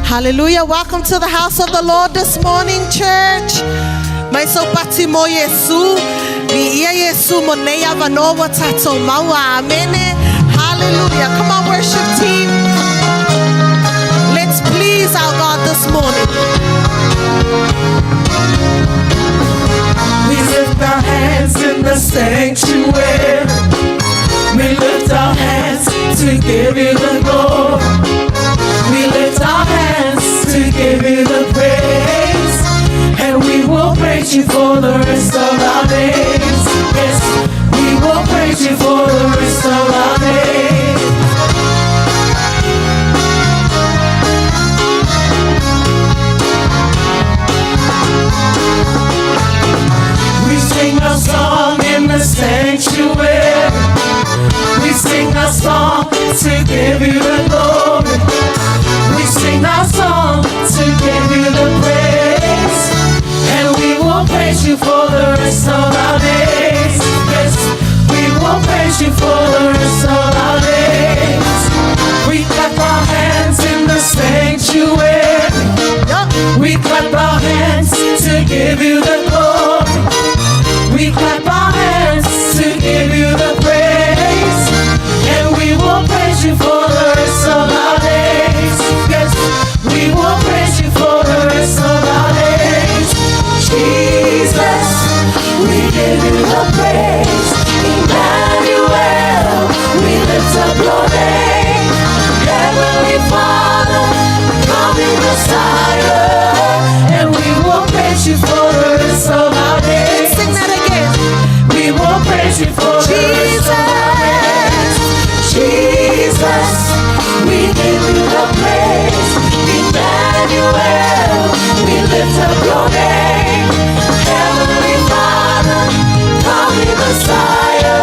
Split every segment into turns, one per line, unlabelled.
Hallelujah. Welcome to the house of the Lord this morning, church. Mai so pati mo Yesu. Ni ia Yesu mo neia vanoa tato maua. Amen. Hallelujah. Come on, worship team. Let's please our God this morning.
We lift our hands in the sanctuary. We lift our hands to give you the glory. We lift our hands to give you the praise. And we will praise you for the rest of our days. Yes, we will praise you for the rest of our days. We sing a song in the sanctuary. We sing a song to give you the glory. We sing our song to give you the praise. And we will praise you for the rest of our days. Yes, we will praise you for the rest of our days. We clap our hands in the sanctuary. We clap our hands to give you the glory. We clap our hands to give you the praise. And we will praise you for the rest of our days. Yes, we will praise you for the rest of our days. Jesus, we give you the praise. Emmanuel, we lift up your name. Heavenly Father, coming Messiah. And we will praise you for the rest of our days.
Sing that again.
We will praise you for the rest of our days. Jesus, we give you the praise. Emmanuel, we lift up your name. Heavenly Father, coming Messiah.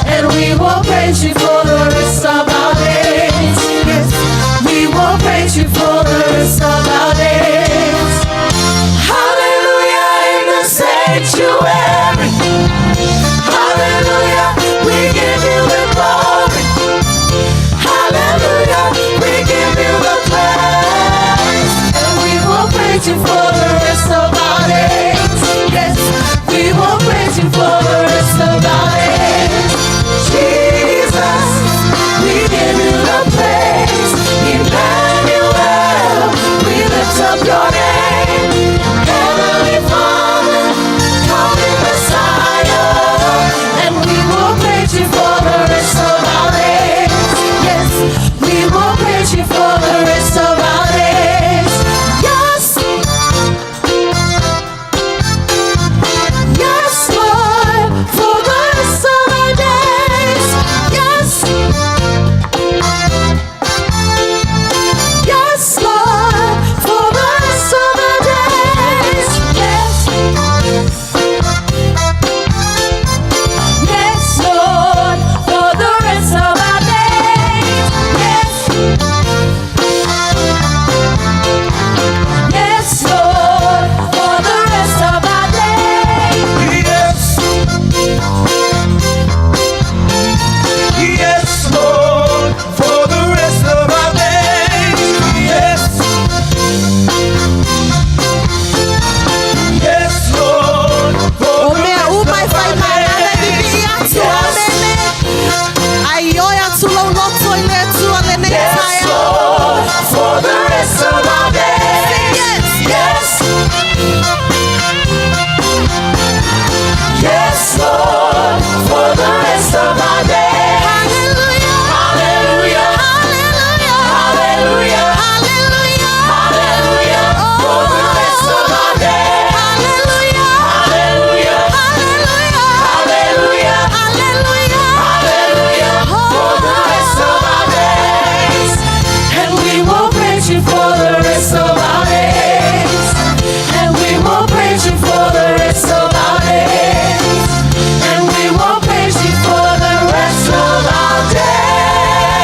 And we will praise you for the rest of our days. Yes, we will praise you for the rest of our days. Hallelujah in the sanctuary. Hallelujah, we give you the glory. Hallelujah, we give you the praise. And we will praise you for the rest of our days. Yes, we will praise you for the rest of our days. Jesus, we give you the praise. Emmanuel, we lift up your name. Heavenly Father, coming Messiah. And we will praise you for the rest of our days. Yes, we will praise you for the rest of our days. Yes, yes, Lord, for the rest of our days. Yes, yes, Lord, for the rest of our days. Yes, yes, Lord, for the rest of our days. Yes, yes, Lord, for the rest of our days.
Yes, Lord, for the rest of our days. Yes, yes, Lord, for the
Omea
rest
umai
of
fai
our
marana
days.
bibi atu amene. Ayoya tulo loto ile tu alene
Yes,
taya.
Lord, for the rest of our days.
Yes.
Yes, yes, Lord, for the rest of our days.
Hallelujah.
Hallelujah,
Hallelujah.
hallelujah,
Hallelujah.
hallelujah, for the rest of our days.
Hallelujah.
Hallelujah,
Hallelujah.
hallelujah,
Hallelujah.
hallelujah, for the rest of our days. And we will praise you for the rest of our days. And we will praise you for the rest of our days. And we will praise you for the rest of our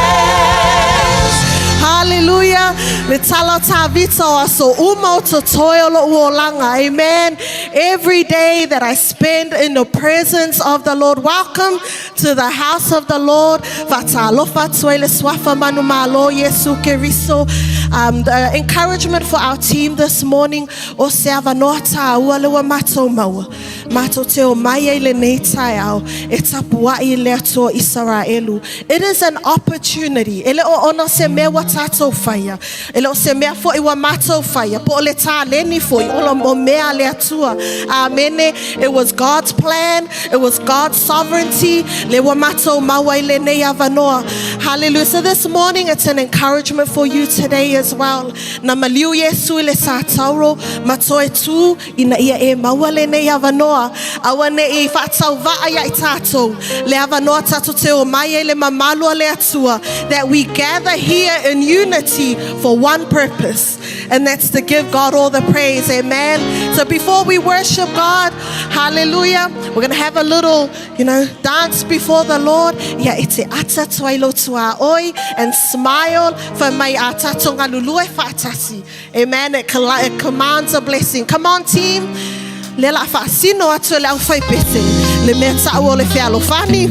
days.
Hallelujah. Litala tavito so umo to toilo uolanga. Amen. Every day that I spend in the presence of the Lord. Welcome to the house of the Lord. Vatalofa tuele swafa manumalo Yesu Keriso. The encouragement for our team this morning, o se avanoa tā ua lewa mātou maua. Mātou te o mai e le nei tai au, e tapua I le atua Israelu. It is an opportunity. Ele o ona se mea wa tātou whaia. Ele o se mea fo I wa mātou whaia. Po o le tā leni fo I ola o mea le atua. Amene. It was God's plan. It was God's sovereignty. Le wa mātou maua I le nei avanoa. Hallelujah. So this morning, it's an encouragement for you today as well. Na maliu Yesu le sa tauro, matoe tu, ina ia e maua le nei avanoa. Awane I whaatau waa ia I tātou. Le avanoa tātou te o mai e le mamalua le atua. That we gather here in unity for one purpose. And that's to give God all the praise. Amen. So before we worship God, hallelujah, we're going to have a little, dance before the Lord. Yeah, ite ata tuailo tua oi and smile for my atato ngalulue fatasi. Amen. It commands a blessing. Come on, team. Le la fasino atu le au fai pete. Le mea tau o le whialo fani.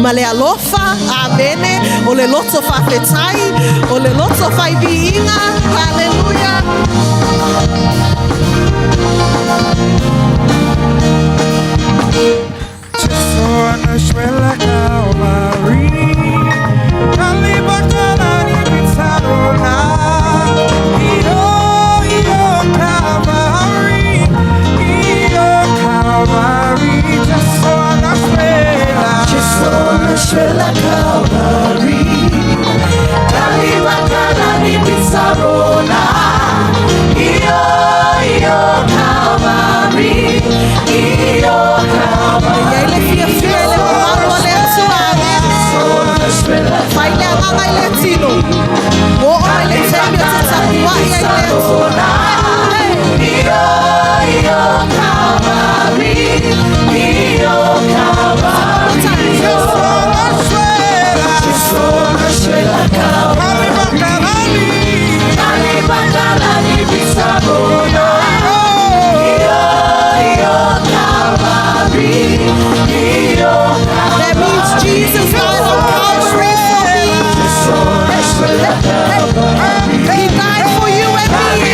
Ma le alofa. Amene. O le loto whawhetai. O le loto whai viinga. Hallelujah.
Just on a shwela Calvary, Kaliba Kalani Pitzarona, Io Calvary, just on a shwela Calvary, Kaliba Kalani Pitzarona, Io Calvary, Io Calvary.
That means Jesus died on Calvary for me. He died for you and me.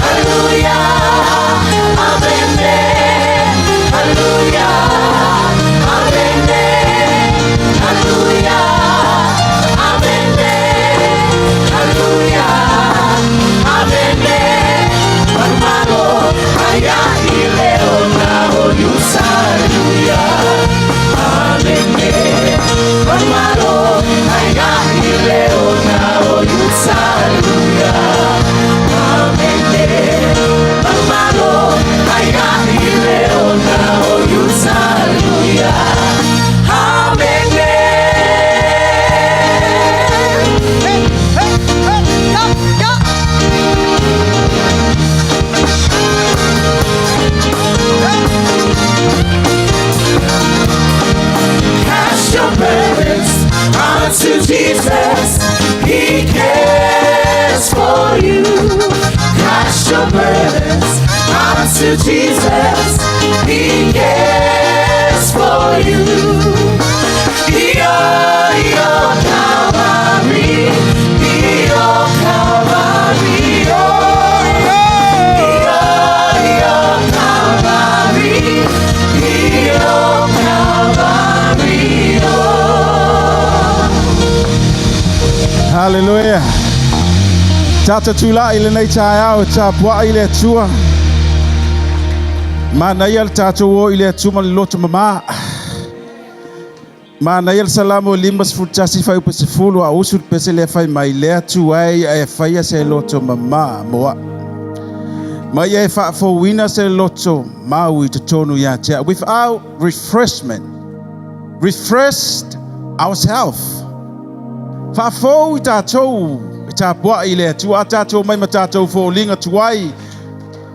Hallelujah. unto Jesus. He cares for you. Your Calvary, your Calvary, your Calvary, your Calvary.
Hallelujah. Tata tula ile nei chaya o chapwa ile tua. Manayal tata wo ile tuma lot mama. Manayal salamu limas futasi fai pesifulu a usut pesele fai mailea tuai a fai se loto mama moa. Maya fa for winner se loto maui to tonu ya cha without refreshment. Refreshed ourselves. Fa fo tato tapwa ile tua tato mai matato fo linga tuai.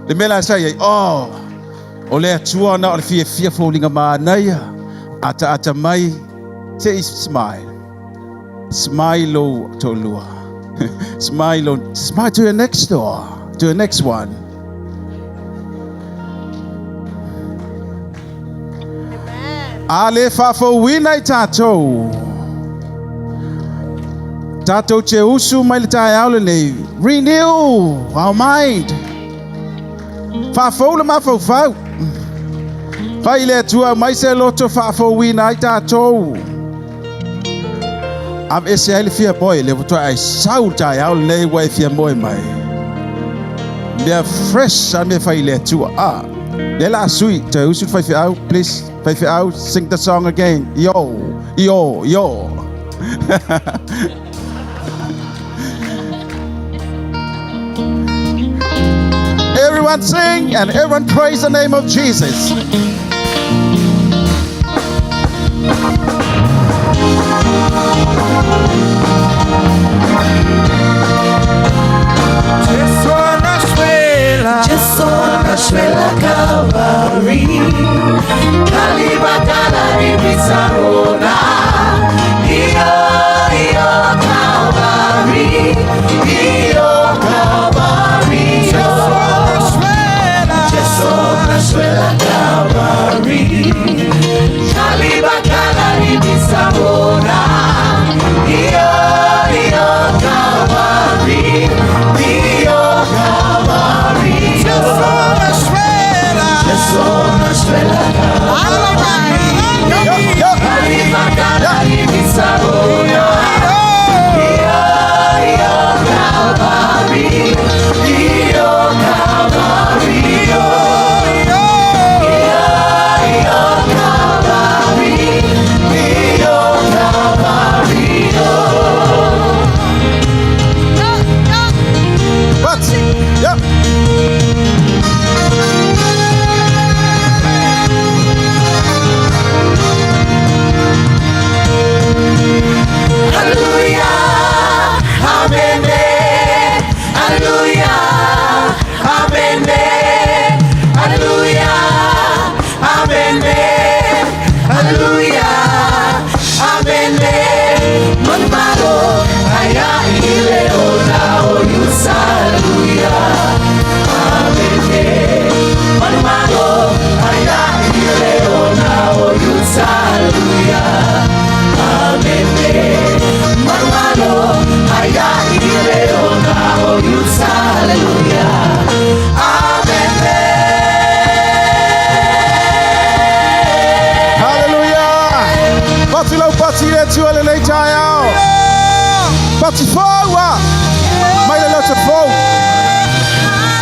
Le mela sai oh ole tua na fia fo linga ma naya ata mai say smile to lua smile to your next door, to your next one. Ale fa fo wina tato che usu mai tai aule nei renew our mind. Fa fo le ma fo fa fa ile tua mai se loto fa fo wina tato. Am ese fia boy le to ai saul tai aule nei wa fia boy mai. They're fresh and if I let you they last sweet to you should fight out, please fight out, sing the song again. Yo. Everyone sing and everyone praise the name of Jesus.
Suela Calvary, Calibacala Bizarona, Io Calvary, Suela Calvary, Calibacala Bizarona, Io Calvary,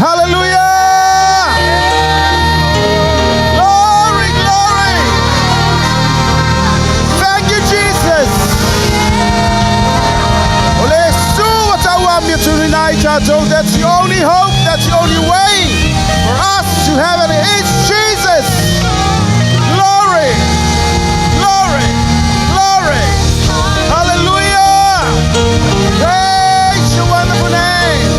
Hallelujah! Glory, glory! Thank you, Jesus! That's the only hope, that's the only way for us to heaven is Jesus! Glory! Glory! Glory! Hallelujah! Praise your wonderful name!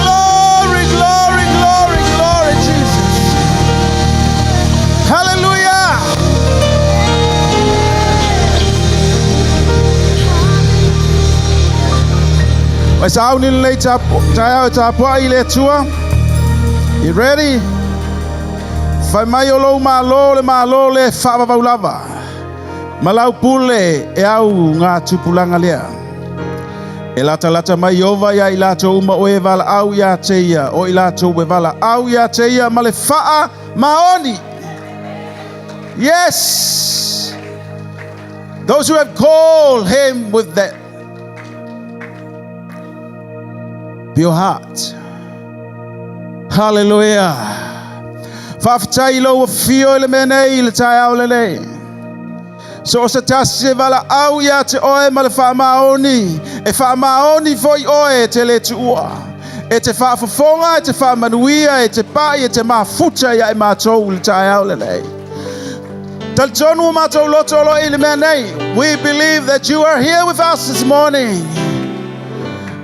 Glory, glory, glory, glory, Jesus! Hallelujah! Mas ao nilo leite a poa ile tua
You ready? Fai mai o lou malo le whaavaulava. Malau pule e au ngā tupulanga lea. E lata mai ova ia I lato uma o e wala au ia teia. O I lato e wala au ia teia ma le whaa maoni. Yes. Those who have called him with that pure heart. Hallelujah. Whawhitai lo fio le menei le tai au lele. So sa tasi wala au ia te oe ma le wha maoni. E wha maoni foi oe te le tu ua. E te wha fafonga, e te wha manuia, e te pai, e te mafuta ia e mātou le tai au lele. Taltonu mātou loto lo I le menei. We believe that you are here with us this morning.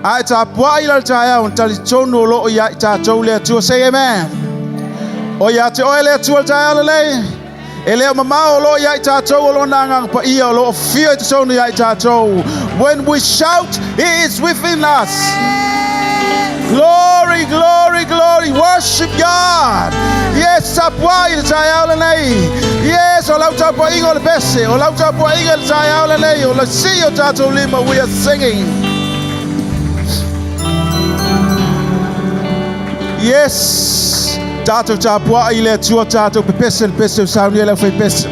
Ai ta pua I le tai au taltonu lo ia I tātou le atua. Say amen. O ia te oe le atua le tai au lele. E leo mamao lo ia I tātou o lo nangang pa ia o lo fio I te sonu ia I tātou. When we shout, He is within us. Glory, glory, glory. Worship God. Yes, sapua I le tai au lele. Yes, o lau tāpua ingo le pese. O lau tāpua ingo le tai au lele. O la si o tātou lima. We are singing. Yes. Tātou tāpua I le tua tātou pe pese o sauni e lau fai pese.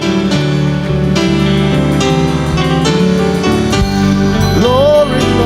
Glory, glory.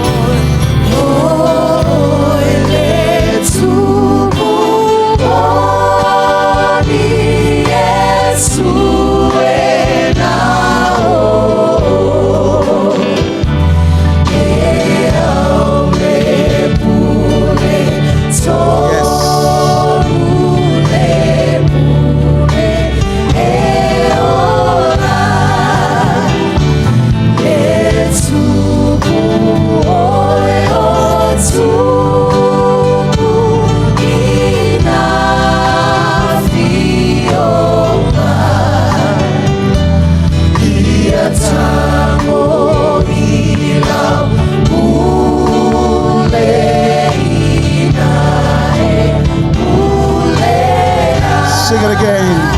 Sing it again.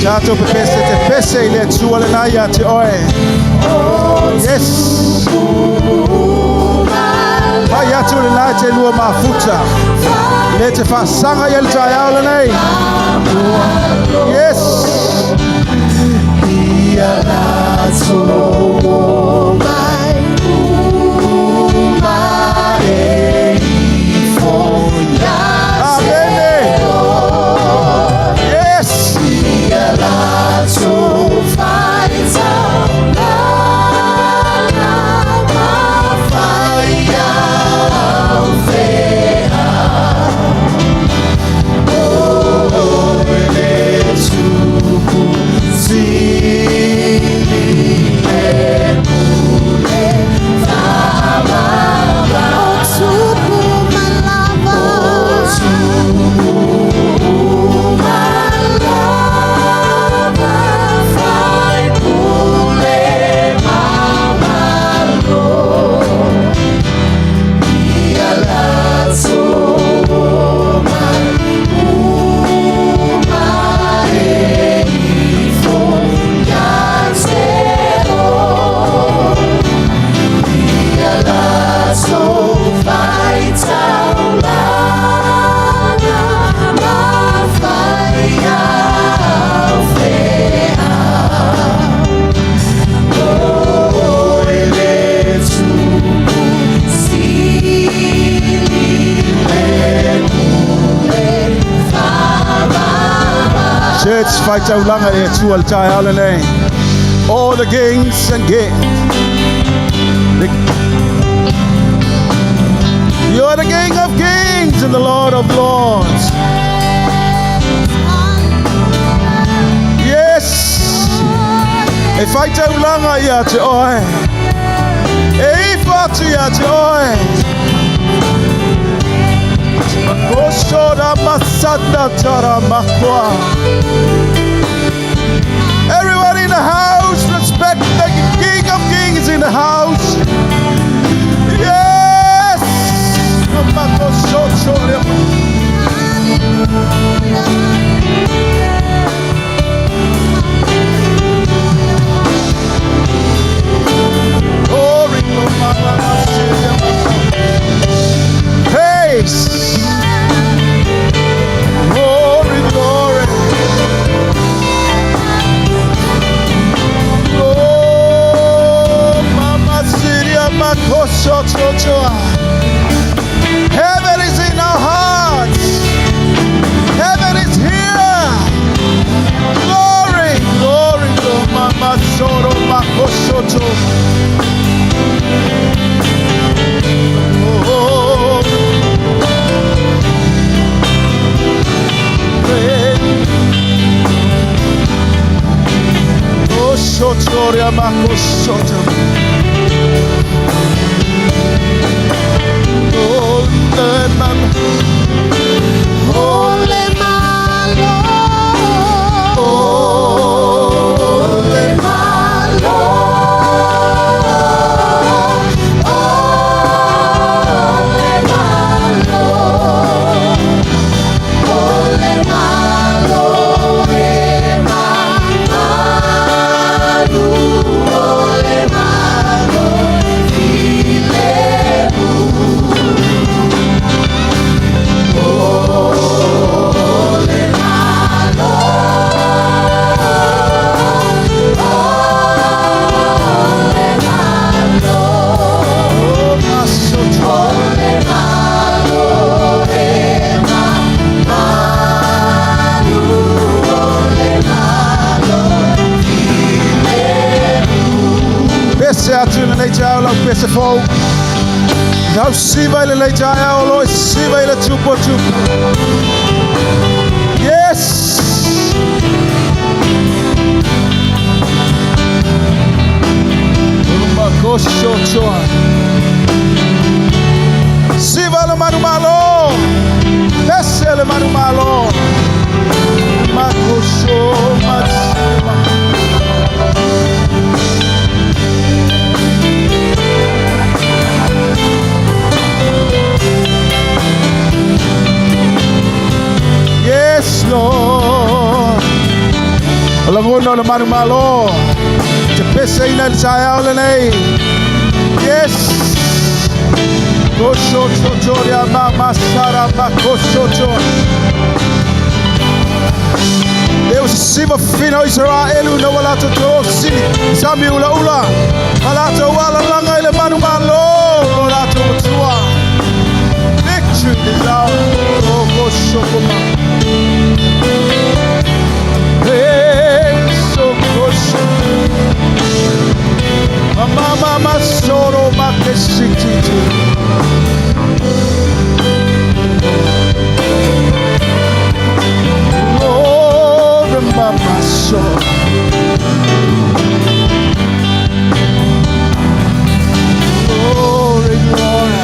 Tātou te pese I le tua le nai a te oe. Yes. Pai atu le nai te lua mafuta. Le te whasanga I le tai au le nei. Yes. Ia lato mai e fo to fight out long at you all child name. All the kings and you are the King of Kings and the Lord of Lords. Yes. A fight out long at joy. A fight at joy. Everyone in the house, respect the King of Kings in the house. Yes. Praise. Glory, glory. Oh, Mama Syria, Makosho, Chochoa. Heaven is in our hearts. Heaven is here. Glory, glory, glory. Mama Soro, Makosho, oh, oh, Shotoria, Makosho. Now see by the late always see by the chupo. Yes. Siva le manu malo. Pese le manu malo. Makosho matsima. Yes, Lord. Alangono le manu malo. Te pese ina le chaya olene. Yes. Kosho chochoria mama sara makosho cho. Deus siva fino Israel no wala to tosi. Sami ula ula. Wala to wala langa ile manu malo. Wala to tua. Victory is ours. Oh kosho kuma. Mama soro makeshiti. Oh, mama soro. Glory, glory.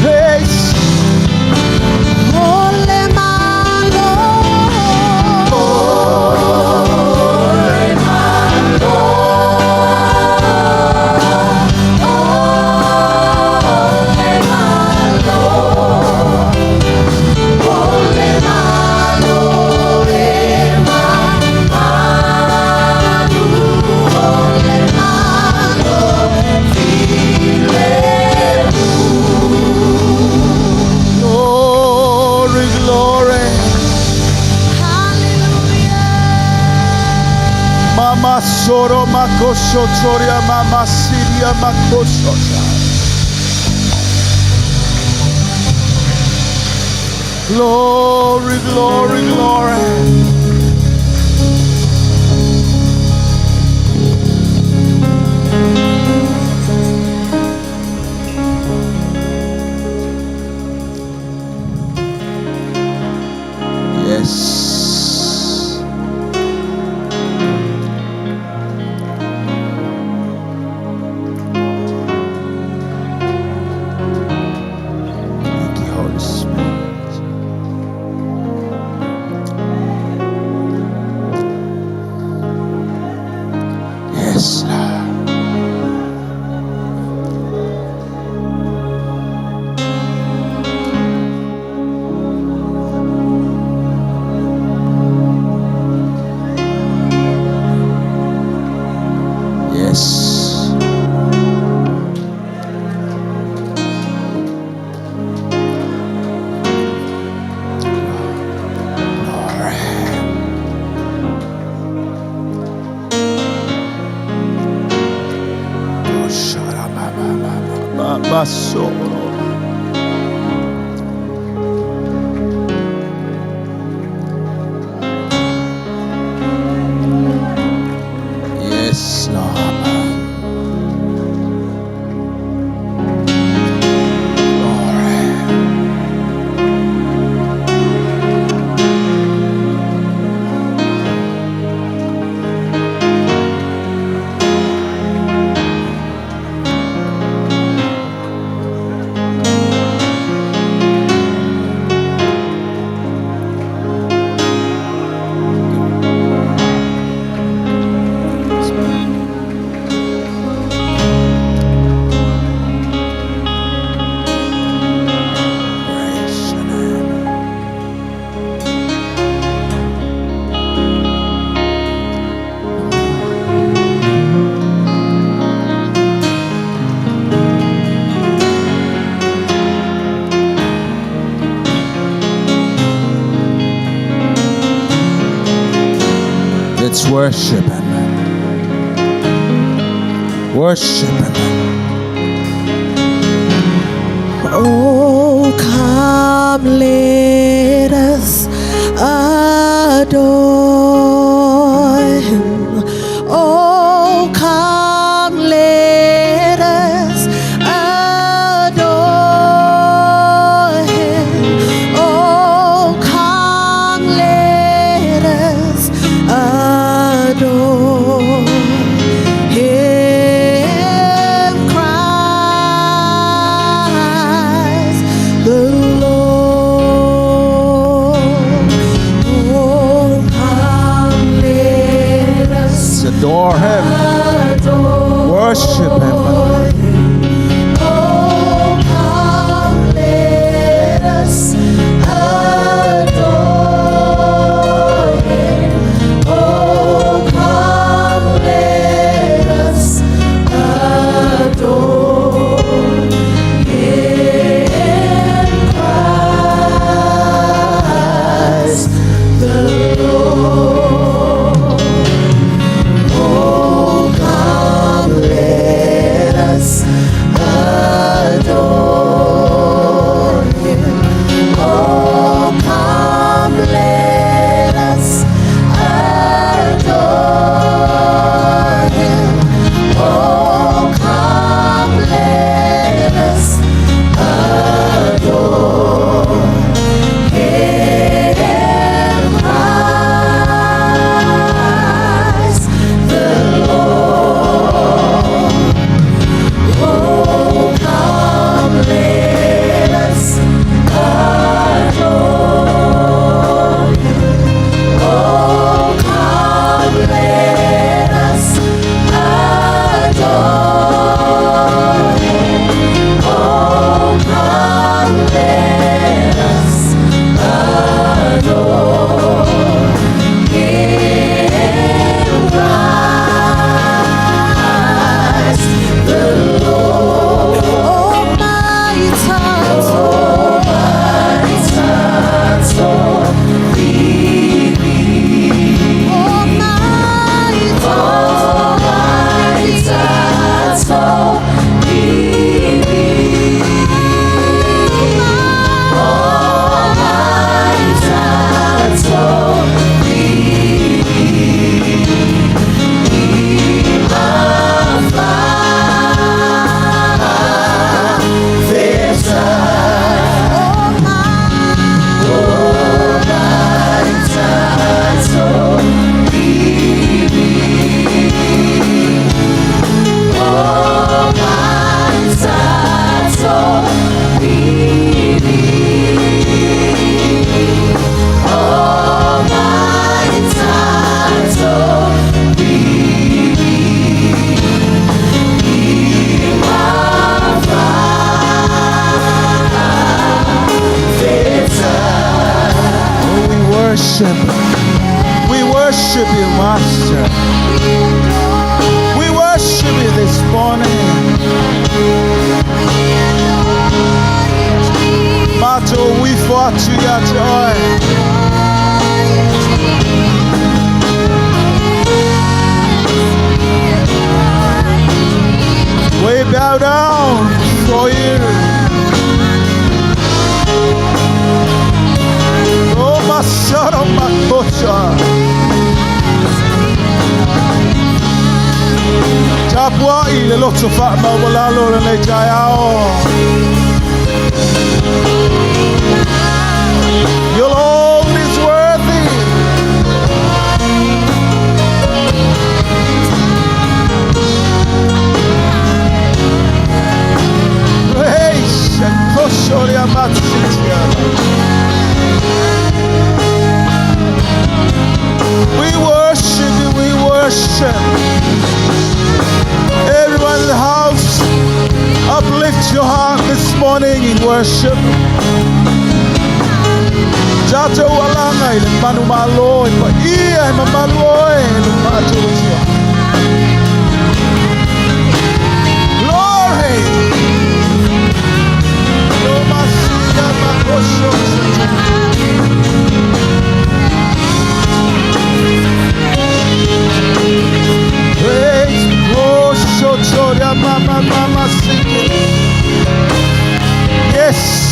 Praise. Soro makosho choria mama siria makosho. Glory, glory, glory. Yes. Thank you, Holy Spirit. Yes, Lord. Yes. Glory. Oh, Shalom. Yes, Lord. Glory. Praise your name. Let's worship Him. Worship Him.
Oh, come, let us adore Him. Oh, come, let us adore Him. Oh, come, let us adore Him, Christ the Lord. Oh, come, let us
Let's adore Him. Worship Him.
Oh, come, let us adore Him. Oh, come, let us adore Him, Christ the Lord. Oh, come, let
worship. We worship you, Master. We worship you this morning. Mato, we fought to your joy. We bow down for you. Oh, my son, oh, my butcher. Tapua ile loto fatma wala lora le jayao. Your Lord is worthy. Praise and koshoria matsitia. We worship you, we worship. Everyone in the house, uplift your heart this morning in worship. Jato walanga ile manu malo ile ia mamalo ile mato tia. Glory. No masiga makosho. Praise, kosho choria mama sing. Yes.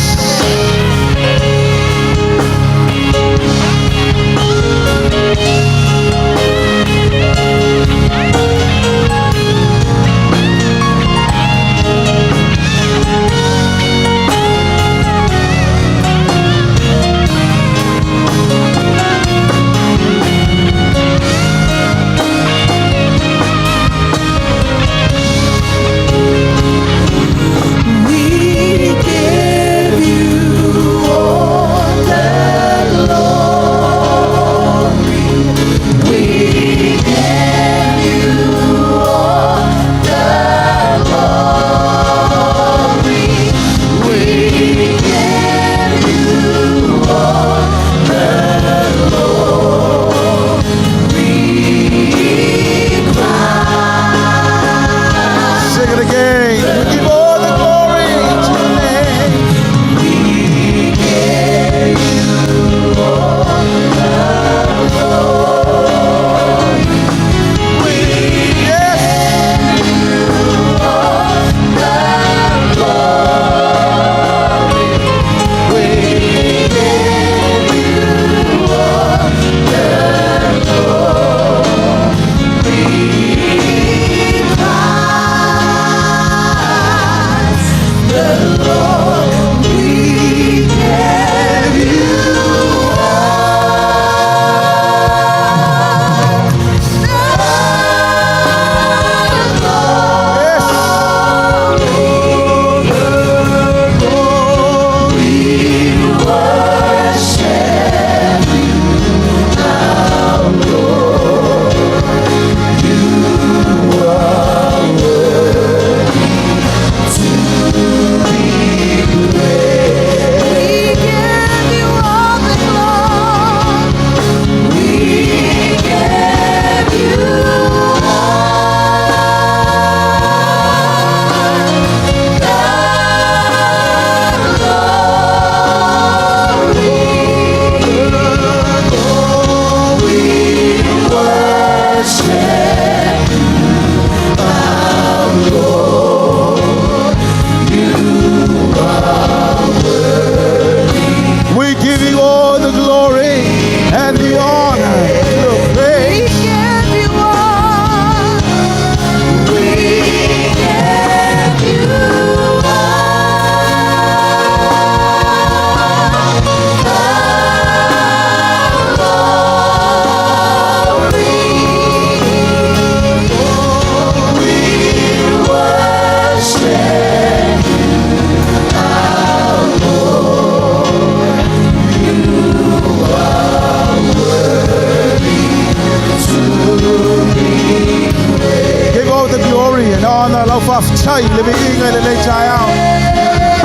Chai living in the child.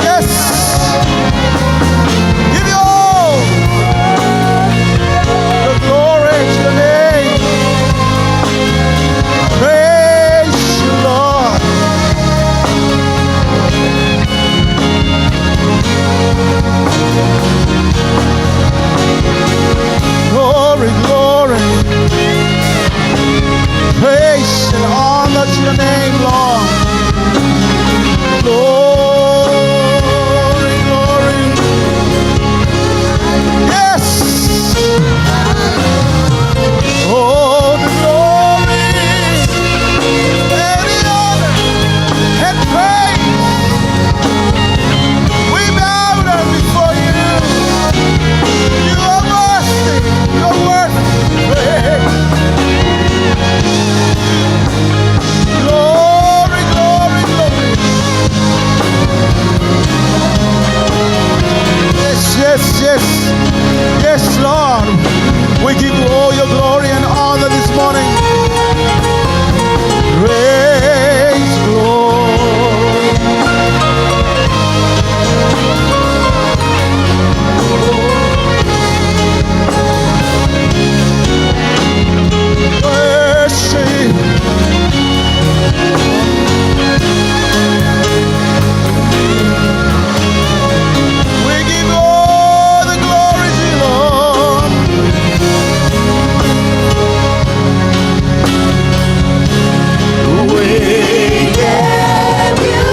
Yes. Give you all. We give you all your glory and honor this morning. Praise Lord. Worship. We give all the glory to you, Lord. We give you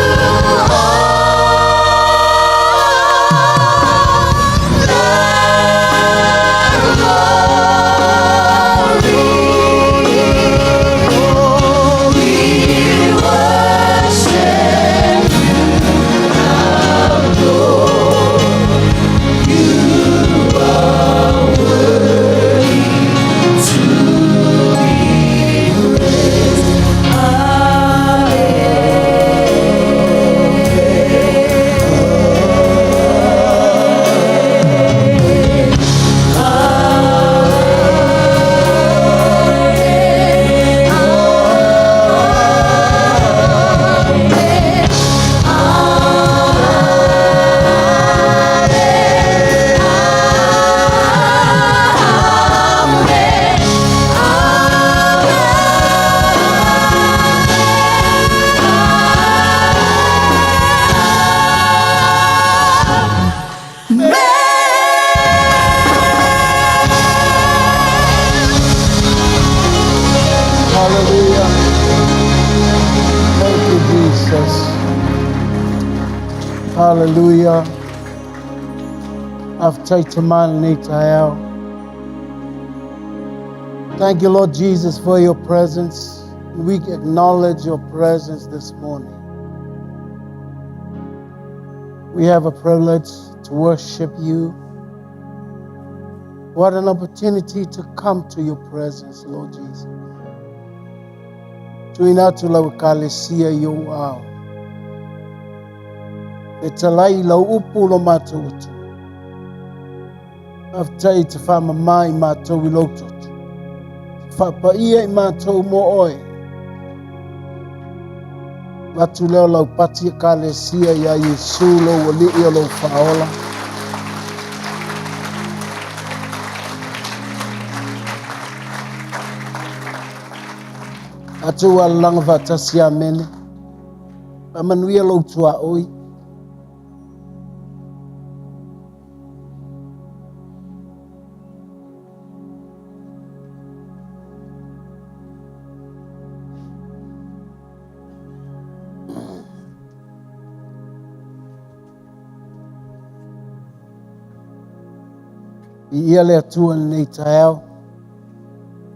Hallelujah. Thank you, Jesus. Hallelujah. Thank you, Lord Jesus, for your presence. We acknowledge your presence this morning. We have a privilege to worship you. What an opportunity to come to your presence, Lord Jesus. Tuina tu lau kalesia yo au. E talai lau upu lo mātou utu. Aftai te whamamai mātou I lautot. Whapaia I mātou mo oe. Latu leo lau pati kalesia ya Yesu lo wali o lo whaola. Atu alanga vatasia mene. Pamanuia lo tua oi. Ia le atua nei taeao.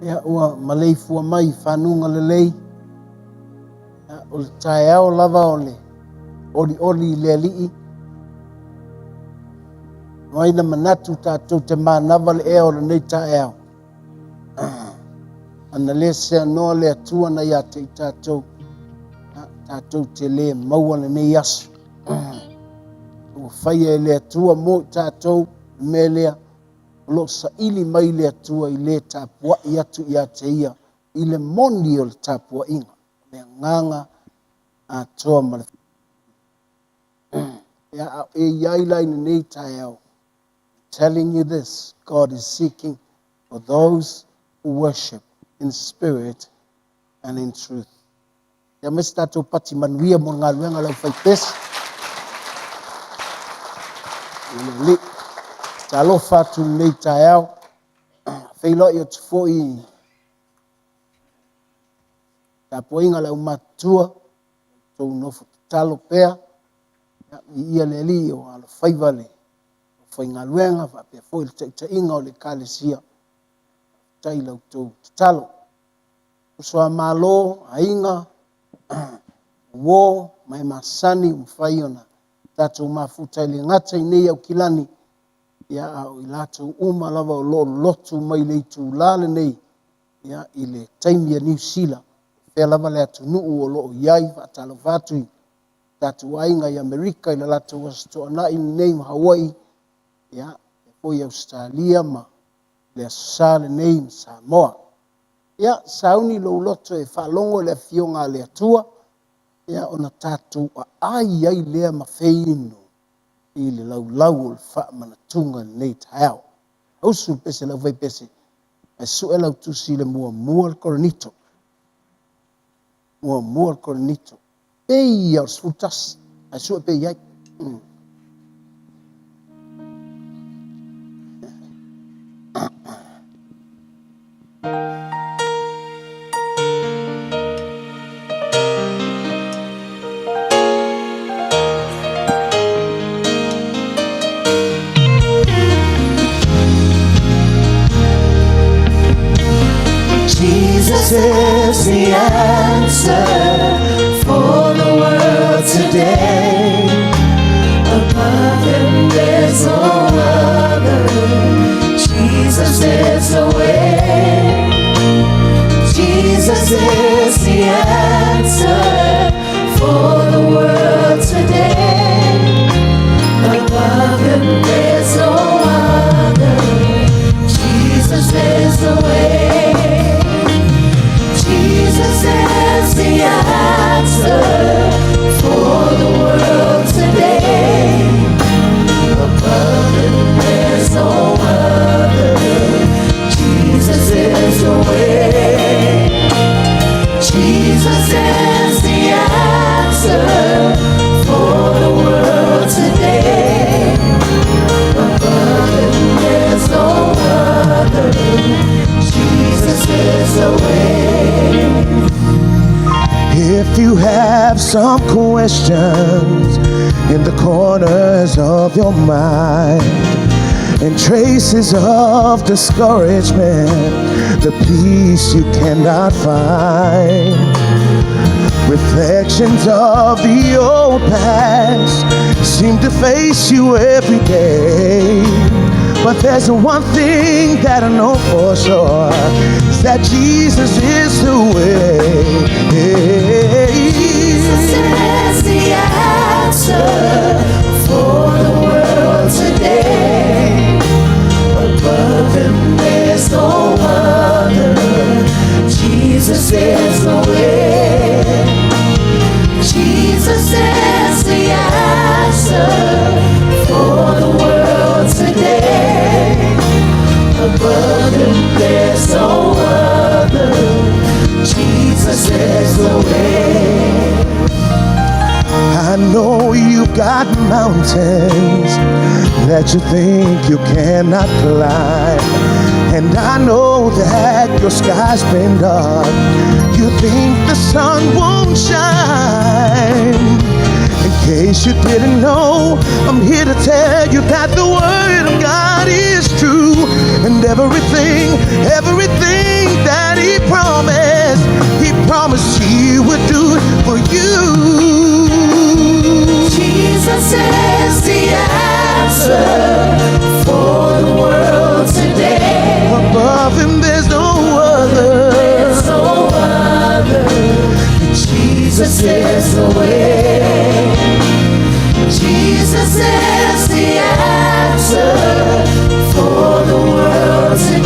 Ia ua maleifu mai whanunga lelei. O le taeao lava o le oli le alii. Waina manatu tātou te mānawa le ea o le nei taeao. Ana le se anoa le atua na ia te tātou. Tātou te le maua le nei asu. Ua whaia le atua mo tātou me lea. Lo sa ili mai le atua I le tapua I atu I ate ia I le mondi o le tapua inga le nganga a toa ma le e yaila I nei taeao. Telling you this, God is seeking for those who worship in spirit and in truth. Ya mesta to pati manuia mo ngā luenga lau whai pesi. Li talo fatu nei taeao. Whailo I o tufo I tapua inga lau matua. Tau nofu talo pea. Ia le li o alo whaivale. Whai ngā luenga, whapea fwoi te inga o le kalesia. Tai lau tau talo. Usua malo, ainga, wo, mai masani, umwhai ona. Tātou mafuta I le ngata I nei au kilani. Ia au I lātou uma lava o lo lotu mai le tu lale nei. Ia I le taimia New Zealand. Whea lava le atu nuu o lo iai, whatalo whatui. Tātou ainga I Amerika, I le lātou wasto ana I name Hawaii. Ia, e poi Australia ma
le sa le nei Samoa. Ia sauni lo loto e whalongo le fionga le atua. Ia ona tātou a ai lea mawheinu i le lau o le wha manatunga nei tahao. Ausu pese lau vai pese. E su e lau tusi le mua le koronito. Mua le koronito. Ei au sfutas. E su e pe iai.
Jesus is the answer for the world today. Above him there's no other. Jesus is the way. Jesus is the answer for the world today. Above him there's no other. Jesus is the way. Jesus is the answer for the world today. Above him there's no other. Jesus is the way. Jesus is the answer for the world today. Above him there's no other. Jesus is the way.
If you have some questions in the corners of your mind and traces of discouragement, the peace you cannot find, reflections of the old past seem to face you every day. But there's one thing that I know for sure, is that Jesus is the way.
Jesus is the answer for the world today. Above him there's no other. Jesus is the way. Jesus is the answer for the world today. Above him there's no other. Jesus is the way.
I know you've got mountains that you think you cannot climb, and I know that your sky's been dark. You think the sun won't shine. In case you didn't know, I'm here to tell you that the word of God is true, and everything that he promised he would do for you.
Jesus is the answer for the world today.
Above him there's no other.
There's no other. Jesus is the way. Jesus is the answer for the world today.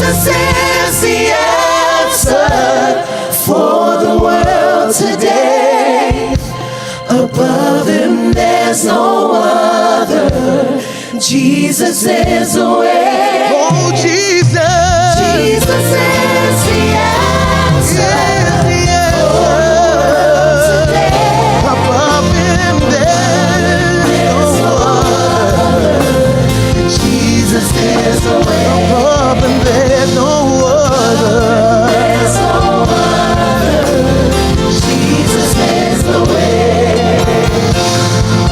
Jesus is the answer for the world today. Above him there's no other. Jesus is the way.
Oh, Jesus.
Jesus is the answer.
Above him there's no other.
Jesus is the way.
Above him there's no other.
There's no other. Jesus is the way.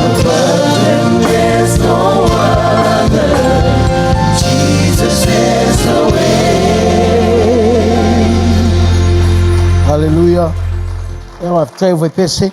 Above him there's no other. Jesus is the way.
Hallelujah. Eu até vai pensar.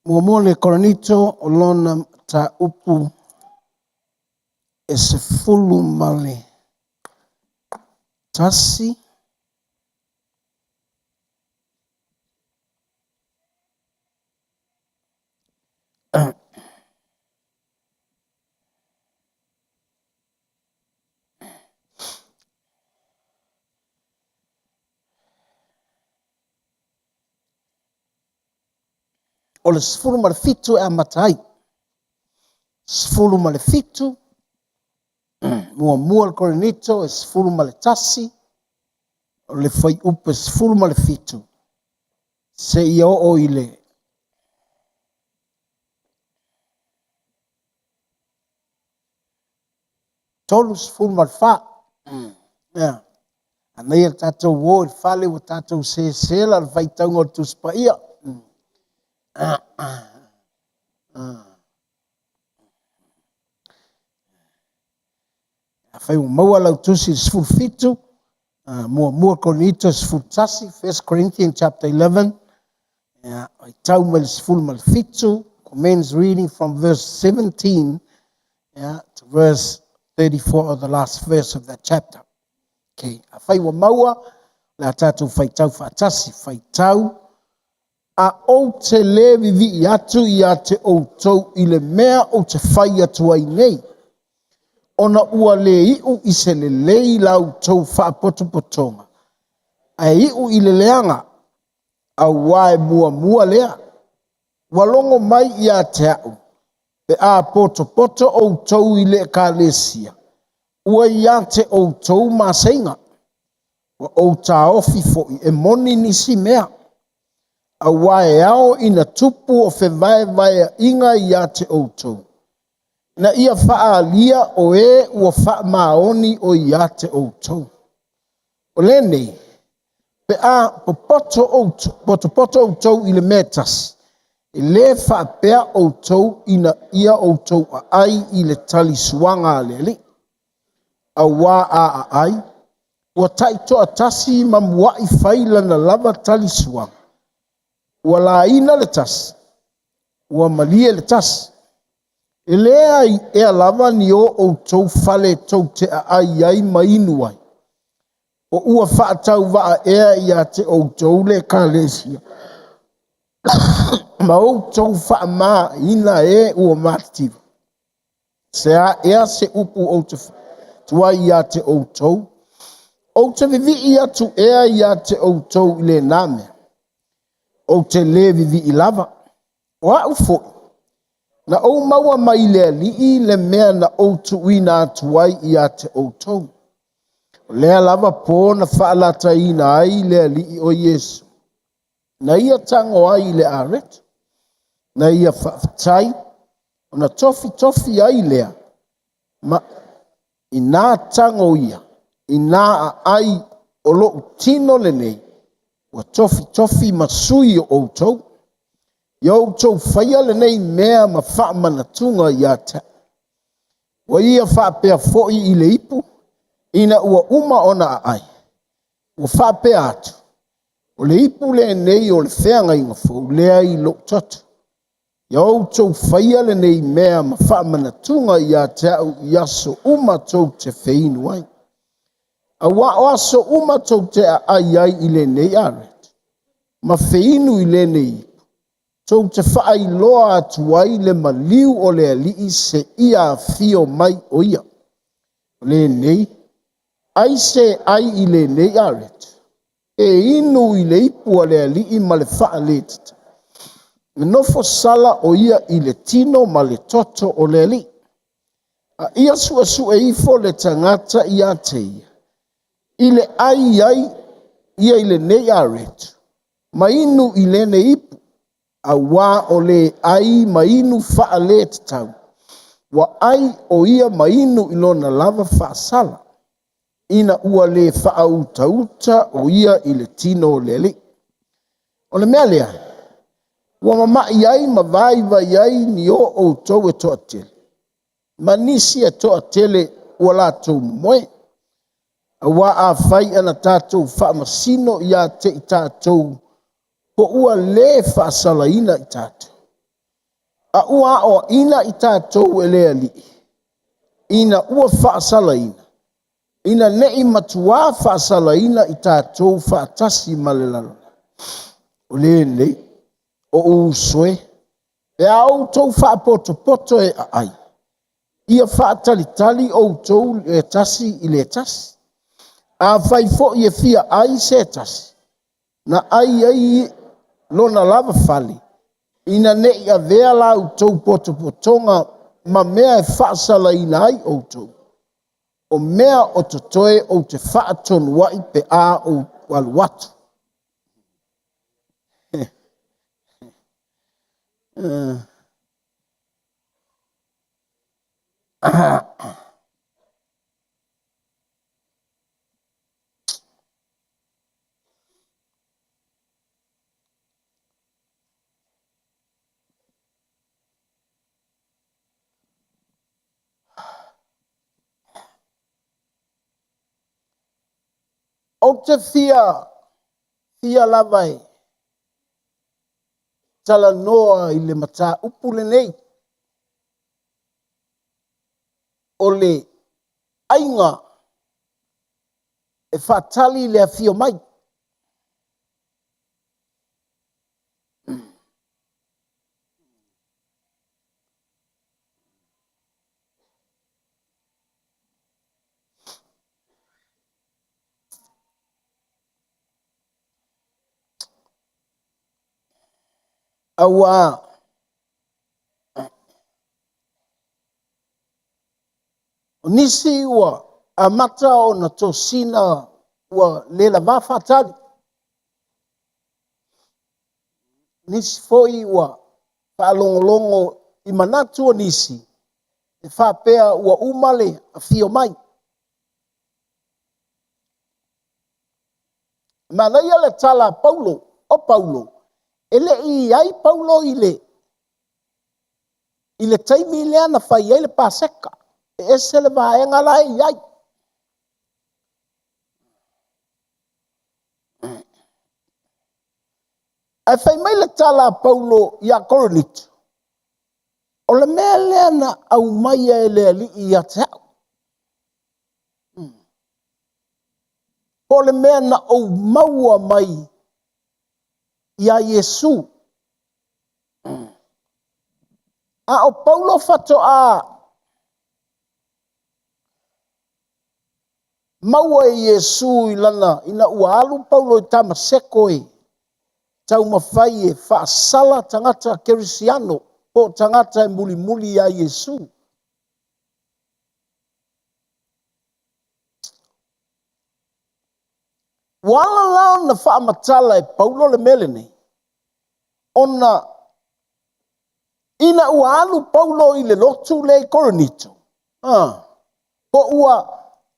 Muamole Korinito olona ta upu esefulu male tasi ole sefulu male fitu e amatai. Sefulu male fitu muamua Korinito sefulu male tasi ole fai upu sefulu male fitu se ia o ile tolu sefulu male fa. Yeah. Anai el tatou wo il fale o tatou se la fai taunga o tuspa ia. Fai o maua lau tusi sefulu fitu mua Korinito sefulu tasi 1 Corinthian chapter 11. I tau mal sefulu mal fitu commence reading from verse 17 to verse 34 of the last verse of that chapter. Okay, fai o maua la tatou fai tau fatasi fai tau a o te levi vi atu I te o tau I le mea o te fai atu ai nei. Ona ua le iu I se le lei lau tau wha potopotonga. A iu I le leanga a wae mua lea. Walongo mai ia te au. Pe a poto o tau I le kalesia. Ua ia te o tau masenga. Wa o ta ofi fo e moni nisi mea. A wae ao ina tupu o fe vai inga ia te o tau. Na ia faalia o ua faa maoni o ia te o tau. O lene, pe a poto o tau I le metas. E le faa pea o tau ina ia o tau a ai I le tali suanga a lele. A wā a ai. Ua taito a tasi mamua I faila na lava tali suanga. Ua la ina le tasi. Ua malia le tasi. E lea I ea lava ni o tau fale tau te ai mainu ai. O ua faa tau waa ea ia te o tau le kalesia. Ma o tau faa maa ina ua mativa. Se a ea se upu o te tua ia te o tau. O te vivi ia tu ea ia te o tau le name. O te le vivi I lava. O a ufo. Na o maua mai le li le mea na o tuina atuai ia te o tau. Lea lava po na whaalata ina ai le li o Yesu. Na ia tango ai le aret. Na ia whaatai. O na tofi ai lea. Ma ina tango ia. Ina ai o lo tino le nei. Wa tofi masui o tau. Yo tau whaia le nei mea ma wha manatunga ia ta. Wa ia wha pea foi I le ipu. Ina ua uma ona ai. Ua wha pea atu. O le ipu le nei o le whenga inga fōu lea I lo tatu. Ia o tau whaia le nei mea ma whaamana tunga ia te au I aso tau te whainu ai. A wa o aso tau te ai ai I le nei aret. Ma whainu I le nei ipu. Tau te whaai loa atu ai le maliu o le alii se ia fio mai o ia. O le nei, ai se ai I le nei aret. E inu I le ipu a le alii ma le wha le tata. Nofo sala o ia I le tino ma le toto o le alii. A ia sua e ifo le tangata ia te ia. I le ai ia I le nei aret. Ma inu I le ne ipu. A wā o le ai ma inu wha le tau. Wa ai o ia ma inu ilona lava wha sala. Ina ua le wha uta o ia I le tino o le alii. O le mea lea. Wa mamai ai ma vai ai ni o tau e toa tele. Ma nisi e toa tele ua la tau moe. A wā a whai ana tātou wha masino ia te I tātou. Po ua le wha sala ina I tātou. A ua o ina I tātou e le ali. Ina ua wha sala ina. Ina nei matua wha sala ina I tātou wha tasi malelala. O le nei. O usoe, e au tau wha poto e ai. Ia wha tali o tau e tasi I le tasi. A whai fo I e fia ai se tasi. Na ai lona lava fali. Ina ne I a vea la u tau potonga ma mea e wha sala ina ai o tau. O mea o totoe o te wha tonu wai pe a o waluatu. O te fia lavai. Tala noa I le mata upule nei. O le ainga e whatali le fio mai. Awa nisi ua a mata o na tosina ua le lava whatali. Nisi foi ua whaalongolongo I manatu o nisi. E whapea ua umale a fio mai. Mana ia le tala Paulo, o Paulo. Ele I ai Paulo I le taimi lea na whai ai le paseka. E ese le vaenga la I ai. Ai whai mai le tala Paulo ia Corinthian. O le mea lea na au mai e le ali I a te au. O le mea na au maua mai ia Yesu. A o Paulo fato a maua e Yesu ilana ina ua alu Paulo I tamaseko e tau mawhai e whaasala tangata kerisiano o tangata e muli ia Yesu. Wala lao na whaamatala e Paulo le melene. Ona ina ua alu Paulo I le lotu le Korinito. Ko ua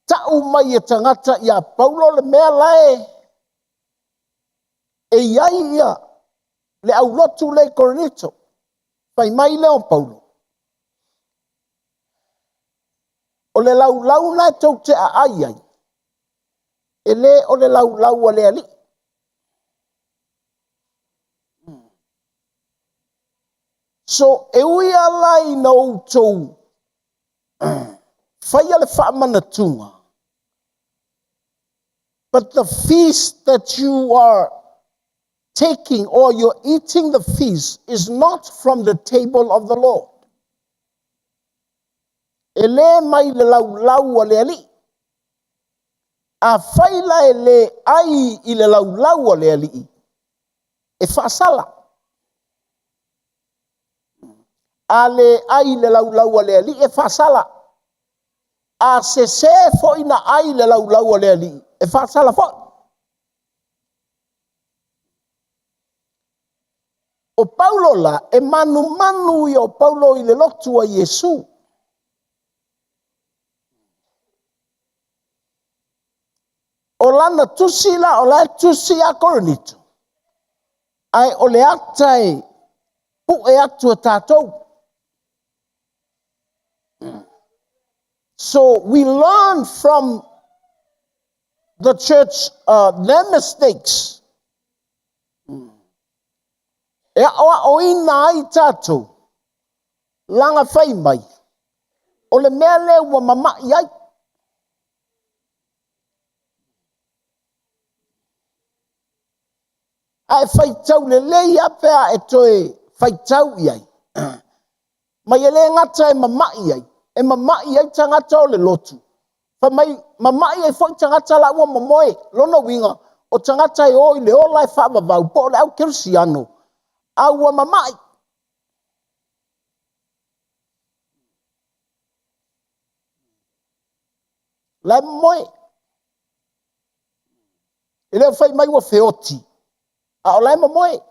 tau mai e tangata ia Paulo le mea lae. E iai ia le au lotu le Korinito. Pai mai leo Paulo. O le lau na tau te a ai. E le o le lau a le ali. So e ui alai na outou whaia le whaamanatunga. But the feast that you are taking or you're eating the feast is not from the table of the Lord. Ele mai le lau le ali. A whaila ele ai I le lau le ali. E whaasala. A le ai le lau le ali e whaasala. A se fo ina ai le lau le ali. E whaasala fo. O Paulo la, e manu I o Paulo I le lotu a Yesu. O lana tusi la, o la tusi a Korinito. Ai o le atai, pu e atu a tātou. So we learn from the church their mistakes. E o ina ai tātou, langa whai mai. O le mea le ua mamai ai. Ai whaitau le lei apea e toe whaitau iai. Mai e le ngata e mamai ai. E mamai ai tangata o le lotu. Fa mai mamai ai fwoi tangata la ua mamoe. Lona winga o tangata e oi le ola e whaavavau. Po le au kerusiano. A ua mamai. La mamoe. E leo whai mai ua feoti. A o lai mamoe.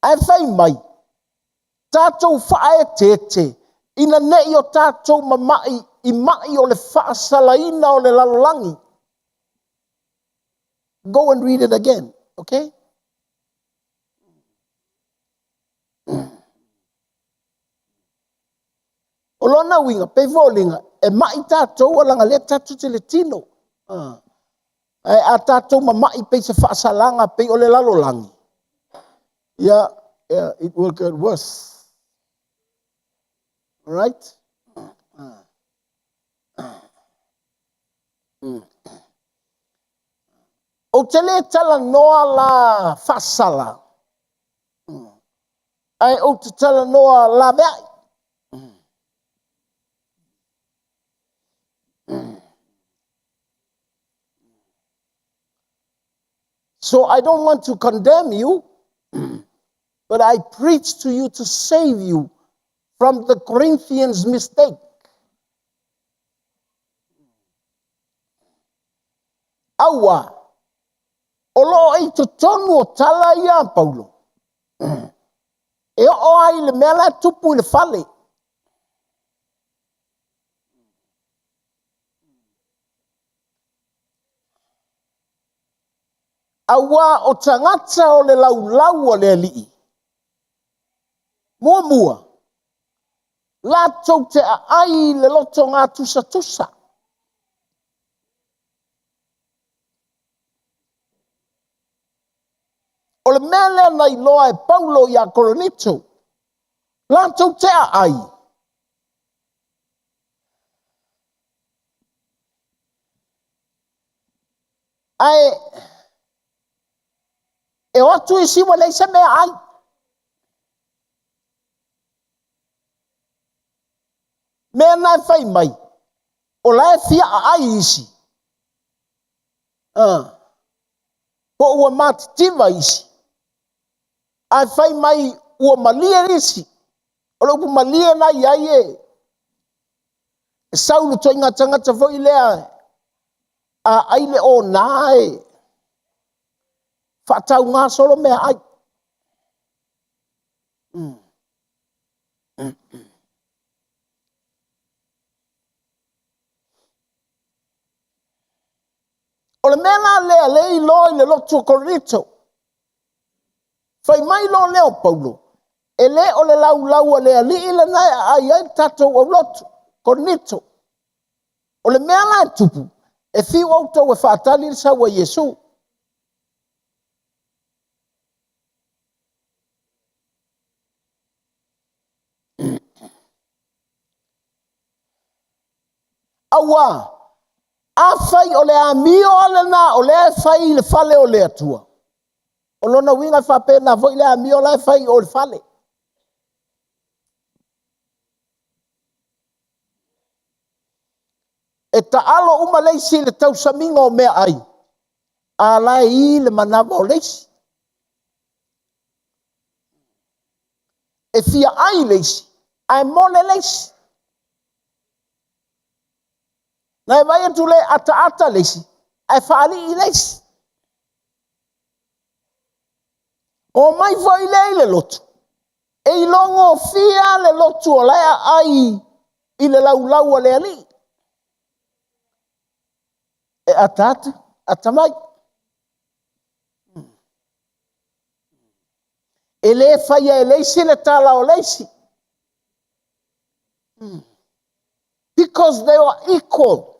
Ai whai mai. Tātou whae te. Ina nei o tātou mamai. I mai o le whaasalaina o le lalolangi. Go and read it again. Okay? O lona winga, pe volinga. E mai tātou alanga le tātou te le tino. A tātou mamai pe se whaasalanga pe o le lalolangi. Yeah, it will get worse. All right? O te le tala noa la whaasala. Ai o te tala noa la mea. So I don't want to condemn you, but I preach to you to save you from the Corinthians' mistake. Awa, olo ai to tonu o tala ia Paulo. E o ai le mela tupu le fale. Awa o tangata o le lau o le alii. Mua. La tau te ai le loto ngā tusa. O le mele nei loa e Paulo ia Korinito. La tau te ai. Ai e o atu I siwa nei se mea ai. Mea nai whai mai. O lai fia ai isi. Po ua matitiva isi. Ai whai mai ua malia isi. O lopu malia nai ai e. E saulu toi ngā tangata foi lea. A aile o nae. Whaatau ngā solo mea ai. O le mea lea lei loi le lotu o Korinto. Whai mai lo leo Paulo. E le o le lau lea li ile nai ai tatou au lotu. Korinto. O le mea la tupu. E fiu au tau e whaatali sa wa Yesu. awa a fai o le amio ale na o le fai le fale o le atua. O lona winga fa pena foi le amio le fai o le fale. E taalo uma leisi le tau saminga o mea ai. A lai I le manava o leisi. E fia ai leisi. Ai mole leisi. Na vai atu le ata leisi. Ai faali I leisi. O mai foi le lotu. E I longo fia le lotu o lea ai I le lau o le ali. E atamai. E le faia e leisi le tala o leisi. Because they are equal.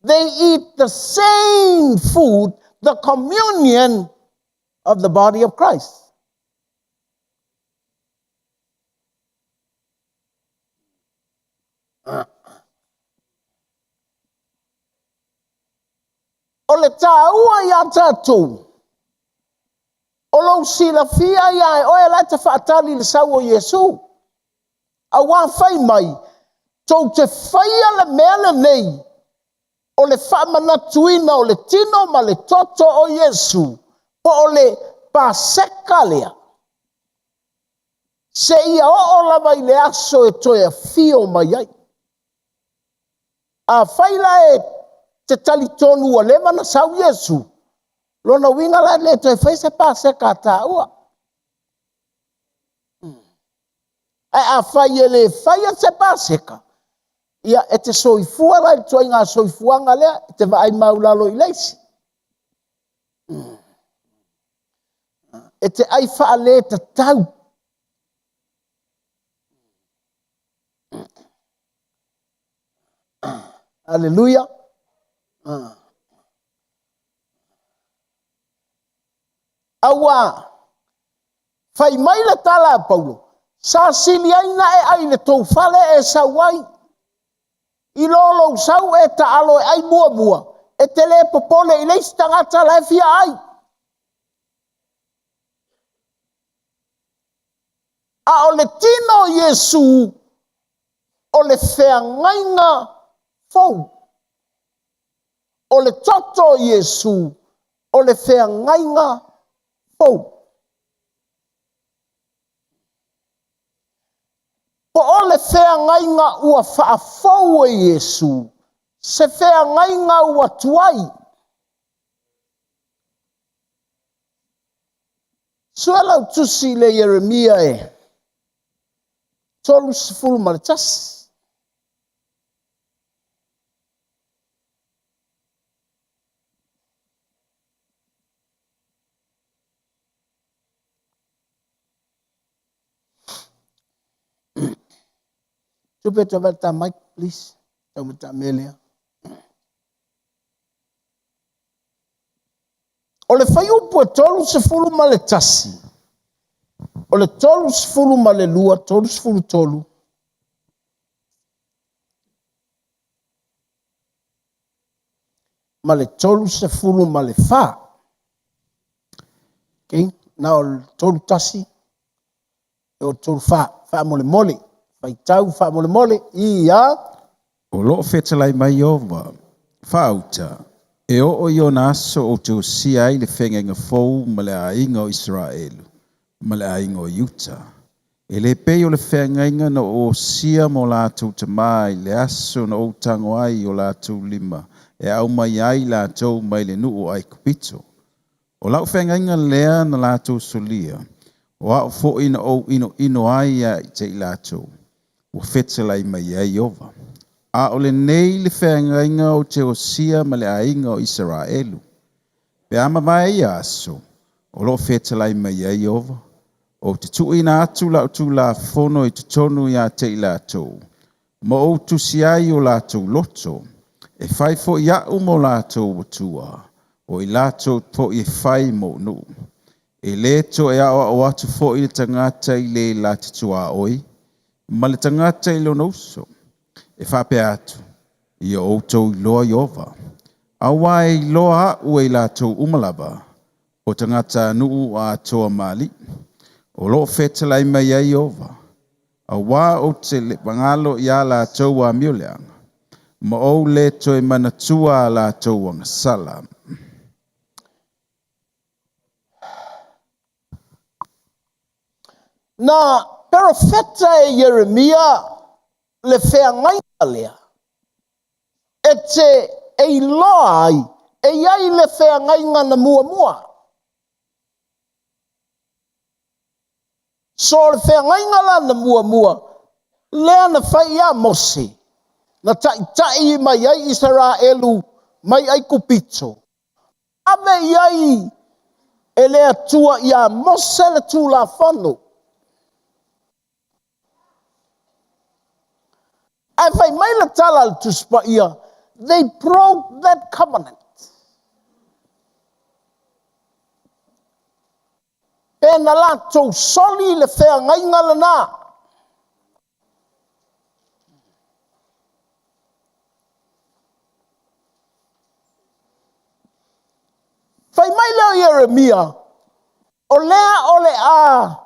They eat the same food, the communion of the body of Christ. O le tāua ia tātou. O lou sila fia ia e oe lai te whaatali le sau o Yesu. A wā whai mai, tau te whaia le mea nei, o le whamanatuina o le tino ma le toto o Yesu, po o le paseka lea. Se ia o lava I le aso e toe a fio mai ai. A whaila e te tali tonu o leva na sau Yesu. Lona winga la le toi fai se paseka tāua. A fai e le fai a se paseka. Ia e te soifua la, toi ngā soifuanga lea, te vai maulalo I leisi. E te ai faa le te tau. Hallelujah. Awa, fai mai le tala a Paulo. Sa sili aina e ai le tau fale e sa wai. I lolo sau e ta alo e ai mua. E te le popole I leisi tangata la e fia ai. A o le tino Yesu, o le fea ngainga fou. O le toto Yesu, o le fea ngainga fou. Po o le fea ngainga ua faa fou e Yesu, se fea ngainga ua tuai. Suela utusi le Yeremia e, tolu sifuru maletasi. Tupe tawata mic, please. Tawata Amelia. O le fai upu e tolu sifuru maletasi. O le tolu sifuru malelua, tolu sifuru tolu. Ma le tolu sifuru malefa. Okay, now tolu tasi. O tolu fa mole. Pai tau wha mole ia.
O loo whetalai mai ova, whauta, e o io naso o te usia ai le whengenga fou ma le ainga o Israelu, ma le ainga o Yuta. E le pei o le whengenga na o sia mo lātou te mai, le aso na o tango ai o lātou lima, e au mai ai lātou mai le nuu ai kupito. O lau whengenga lea na lātou solia, o au fo ina o ino ai a i te lātou. O whetalai mai ai ova. A o le nei le whengainga o te osia ma le ainga o Israelu. Pe ama mai aso, o lo whetalai mai ai ova. O te tuina atu la utu la fono i te tonu ia te ilatou. Mo o tu siai o latou loto. E whai fo ia umo latou watua. O I latou po I whai mo nu. E leto e awa o atu fo I le tangata I le latitua oi. Ma le tangata I lono uso. e whape atu i o outou loa Iova. Awai loa ue i lātou umalava o tangata nuu a toa mali. O loo whetalai mai a Iova. Awa o te le pangalo i a lātou a mioleanga. Ma o le toi manatua a lātou anga sala.
Na profeta e Yeremia le whengai alea. E te e loa ai, e iai le whengai ngana mua mua. So le whengai ngana na mua mua, lea na whai a Mose, na tai mai ai Israelu, mai ai kupito. Ame iai e lea tua ia Mose le tu la whanu. Ai whai mai la tala al tuspa ia, they broke that covenant. E na la tau soli le whea ngai ngala na. Whai mai leo Yeremia, o lea o le a,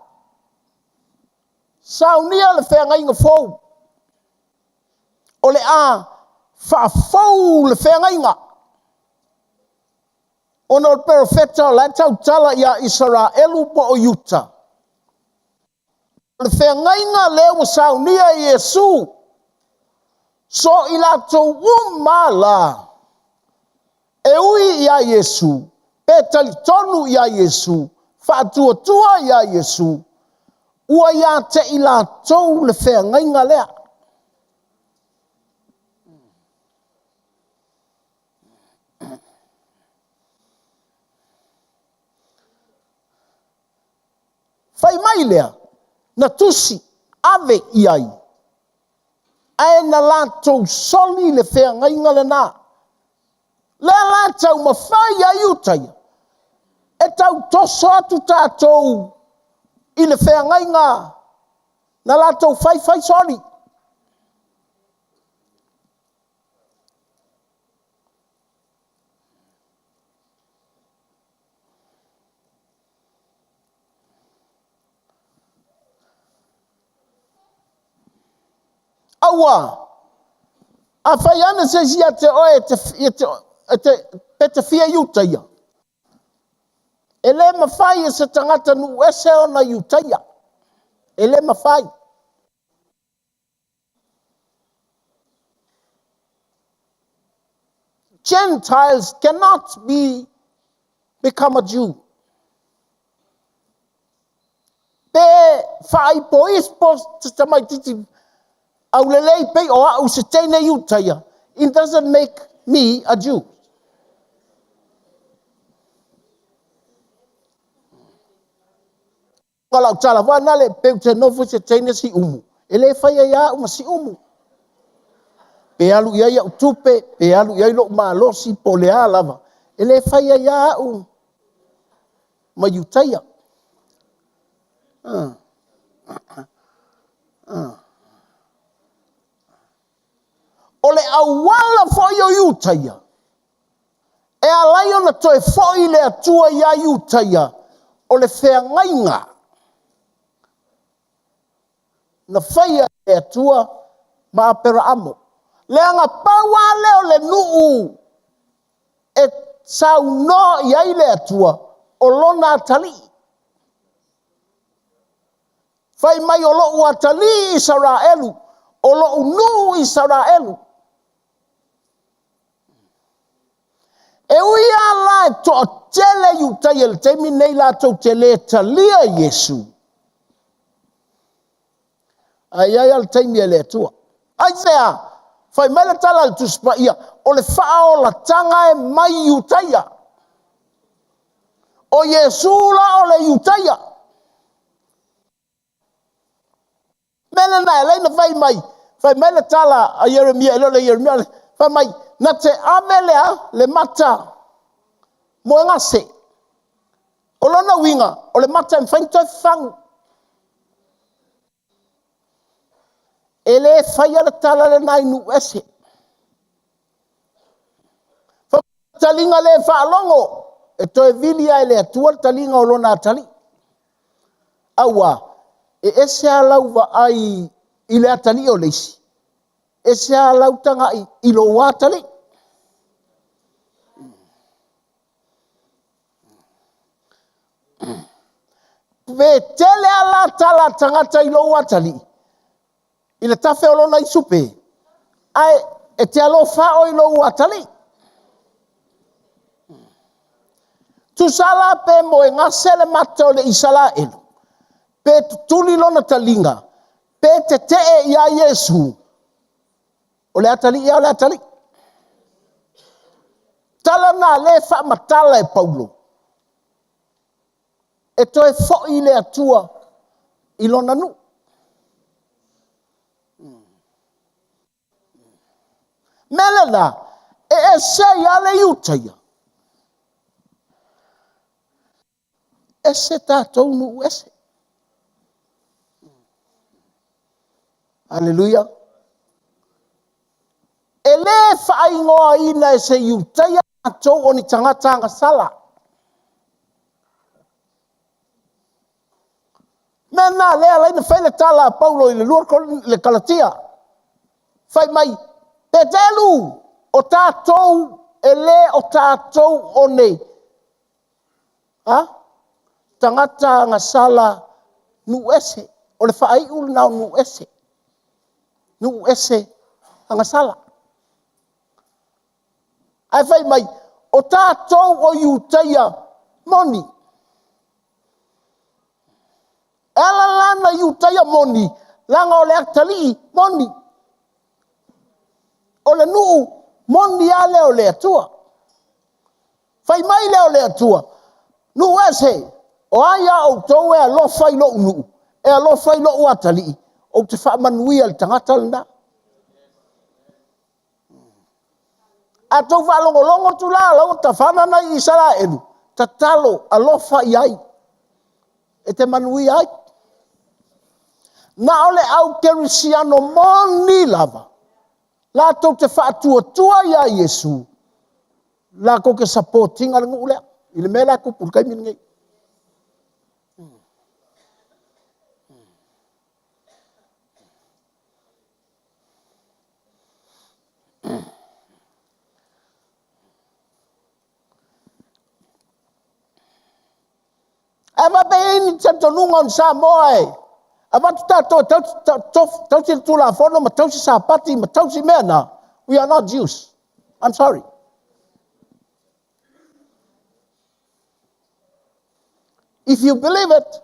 saunia le whea ngai ngafou. O le a, whaafou le whea ngai ngā. Ono le profeta o la tau tala ia Israelu po o Yuta. Le whea ngai ngā leo saunia Yesu. So i la tau umala. E ui ia Yesu. Pe talitonu ia Yesu. Whaatua ia Yesu. Ua ia te i la tau le whea ngai ngā lea. Whai mai lea, na tusi, ave iai. Ae na lātou soli le whea ngai ngala nā. Lea lātou ma whai ai utai. E tau toso atu tātou i le whea ngai ngā. Na lātou whai soli. Awa, a whai ana se sia te oe te pete fia iutaia. E le mawhai e se tangata nu ese o na iutaia. E le mawhai. Gentiles cannot become a Jew. Pe whai po ispo te tamai titi au lelei pei o au se teine iutaia. It doesn't make me a Jew. Kalau tala wana le peu te nofu se teine si umu. Ele whaia ia uma si umu. Pe alu ia ia utupe, pe alu ia ilo maalosi po lea lava. Ele whaia ia au ma iutaia. O le awala foi o iutaia. E alai ona toe foi le atua ia iutaia. O le whea ngainga. Na whaia le atua ma apera amo. Le anga paua leo le nuu. E sau no iai le atua. O lona atali. Whai mai o lo atali Israelu. O lo nuu Israelu. E uia la to tele iutaia le temi nei la to tele talia Yesu. Ai al temi ele tua. Ai sea, fai mele tala le tuspa ia, o le fao la tanga e mai iutaia. O Yesu la o le iutaia. Mele na ele na fai mele tala a Yeremia, elo le Yeremia, fai mai, na te amelea le mata mo ngase. O lona winga, o le mata mwhainto e whangu. e le whaia le tala le nai nu ese. Talinga le whaalongo, e toe vilia e le atua talinga o lona tali. Aua, e ese a lauva ai i le atali o leisi. Ese a lautanga i lo watali. Ve tele ala tala tangata i lo watali. I le tafe o lona i supe. Ai, e te alo whao i lo watali. Tu sala pe mo e ngasele mata o le isala elu. Pe tuli lona talinga. Pe te ia Yesu. O le atali ia o le atali. Tala na le wha matala e Paulo. E toe fo i le atua i lona nu. Melena, e se ia le iutaia. Ese tātou nu ese. Hallelujah. E le whaingoa ina e se iutaia tātou o ni tangata sala. Mena lea laina whaile tala Paulo i le lua le Kalatia. Whai mai, te telu o tātou e le o tātou o nei. Ha? Tangata sala nu ese. O le whai ulu nao nu ese. Nu ese sala. Ai whai mai, o tātou o iutaia moni. Ela lana iutaia moni, langa o le atali moni. O le nuu, moni a leo le atua. Whai mai leo le atua. Nu ese, o aia o tau e alofa i lo nuu, e alofa i lo atali, o te whaamanuia le tangata lana. A tau whalongolongo tu la, lau ta whanana i sara elu, ta talo alofa i ai, e te manui ai. Na ole au kerisiano moni lava. La tau te whaatua ia Yesu. La ko ke supporting ala ngulea. Ile mela ko pulkai mingi. Ava be ini tantonunga on sa moe. About tausi tula fono, ma tausi sapati, ma tausi mena. We are not Jews. I'm sorry. If you believe it,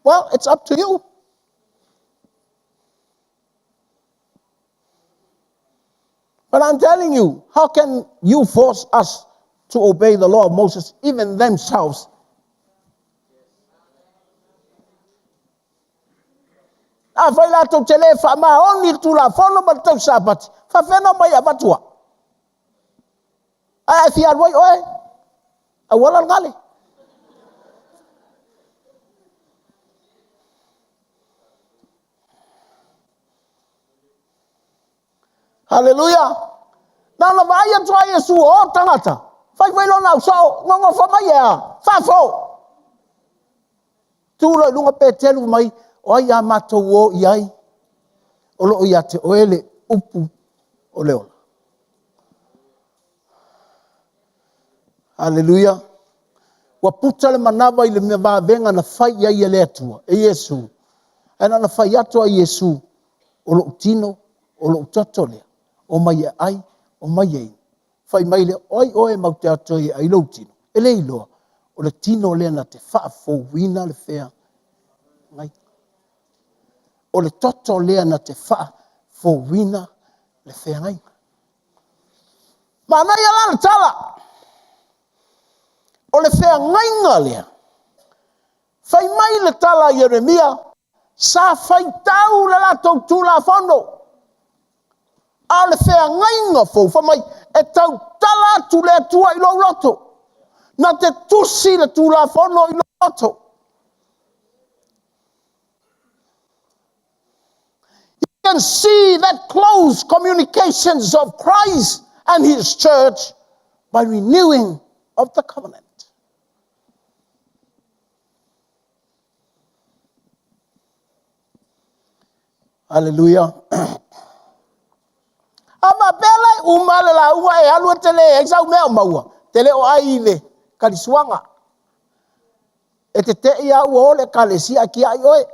well, it's up to you. But I'm telling you, how can you force us to obey the law of Moses, even themselves? A fai la tau tele fa ma oni tu la fono ma tau sapati. Fa fena mai abatua. A fi arwai oe. A wala ngale. Hallelujah. Nana vai a tua Yesu o tangata. Fai fai lo na so ngongo fa mai ya. Fa fo. Tu lo lunga petelu mai. O ia mato o iai, o lo ia te oele upu o leola. Hallelujah. Wa puta le manawa i le mea venga na fai ia ia le atua, e Yesu. Ana na fai atua Yesu, o lo utino, o lo utato lea, o mai ai, o mai ei. Fai mai le oi oe mau te atua i ai lo utino. E le iloa, o le tino lea na te faa fo wina le fea. Ngai. O le toto lea na te wha fo wina le whengai. Mana ia lana tala. O le whengai ngā lea. Whai mai le tala Jeremia, sa whai tau le la tau tū la whono. A le whengai ngā fo, wha mai e tau tala tu le tua i lo roto. Na te tusi le tū la whono i lo roto. can see that close communications of Christ and his church by renewing of the covenant. Hallelujah. Ama pele umale la ua e alu tele e sau mea maua. Tele o aile kariswanga. E te te ia ua ole kalesia ki ai oe.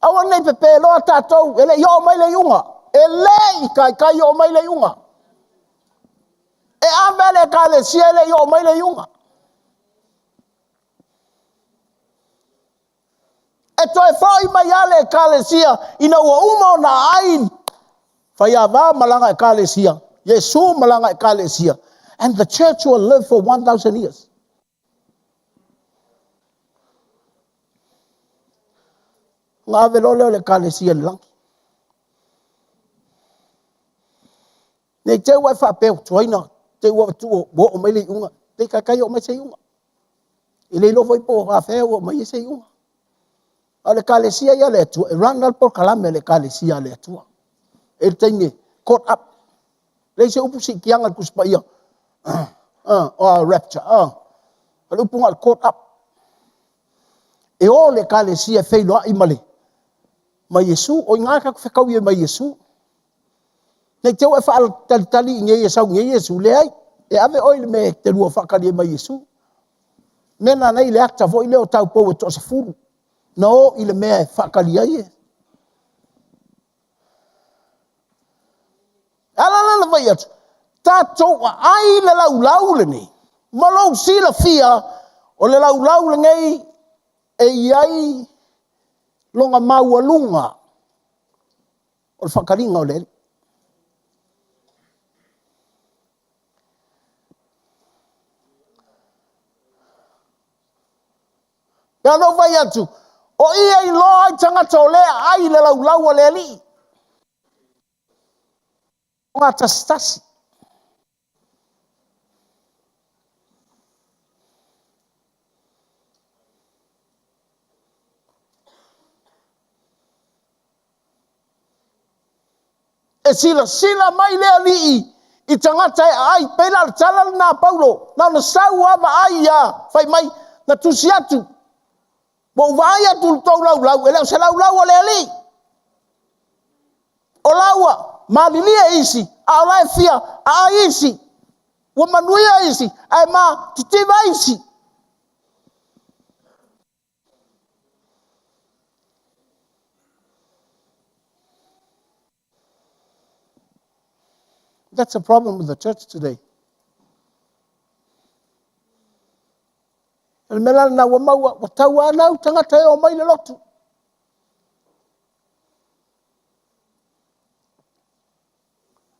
Awa nei pepe loa tātou, ele yo mai le iunga. Ele i kai yo mai le iunga. E avele kalesia ele yo mai le iunga. E toi whai mai ale kalesia, ina ua uma o na ain. Whai awa malanga e kalesia. Yesu malanga e kalesia. And the church will live for 1,000 years. Ngā velo leo le kalesia lang. Nei te wai whapeo tuaina, te ua tuo, o mai le iunga. Te kakai o mai se iunga. I le lo voi po hawheo o mai se iunga. A le kalesia ia le atua. E rangal por kalame le kalesia le atua. E teine, caught up. Le se upu si kianga kuspa ia. Rapture. Le upu ngal caught up. E o le kalesia whailoa i male. Ma Yesu, o ngā ka whakau ia ma Yesu. Nei te ua whaal tali i ngei esau ngei Yesu le ai. E ave oi le me te rua whakari ma Yesu. Mena nei le akta vo i leo tau pou e tosa furu. No, i le mea whakari ai e. Ala vai atu. Tātou a ai le lau le ni. Malou sila fia o le lau le ngei e iai longa maua lunga. O le whakaringa o le. Pea no vai atu. O ia i loa ai tangata o lea ai le lau o le li. O ngā tasitasi. E sila mai lea li i tangata e ai pela le tala na Paulo. Na sau ava ai ia fai mai na tusi atu. Mo vai atu tau lau e leo se lau o lea li. O laua, malilia isi, a olai fia, a isi, wa manuia isi, a ma titiva isi. That's a problem with the church today. El melal na wa maua, wa taua nau tangata e o mai le lotu.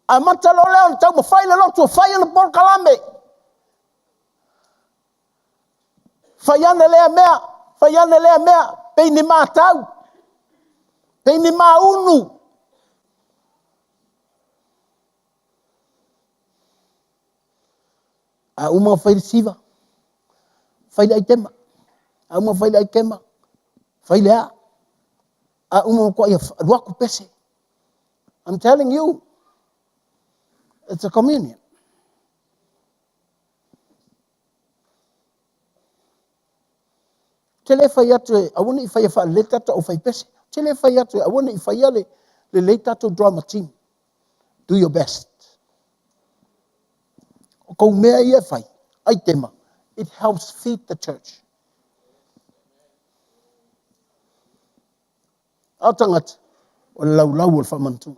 A matalo leo tau ma fai le lotu, fai le por kalame. Fai ane lea mea, pei ni maa tau. Pei ni maa unu. A uma fai le siva. Fai le aitema. A uma fai le aikema. Fai le a. A uma kwa ia ruaku pese. I'm telling you. It's a communion. Tele fai atu e, awone I fai a le tato o fai pese. Tele fai atu e, awone I fai a le tato drama team. Do your best. O kou mea ia fai, ai tema. It helps feed the church. Au tangata, o lau o whamantu.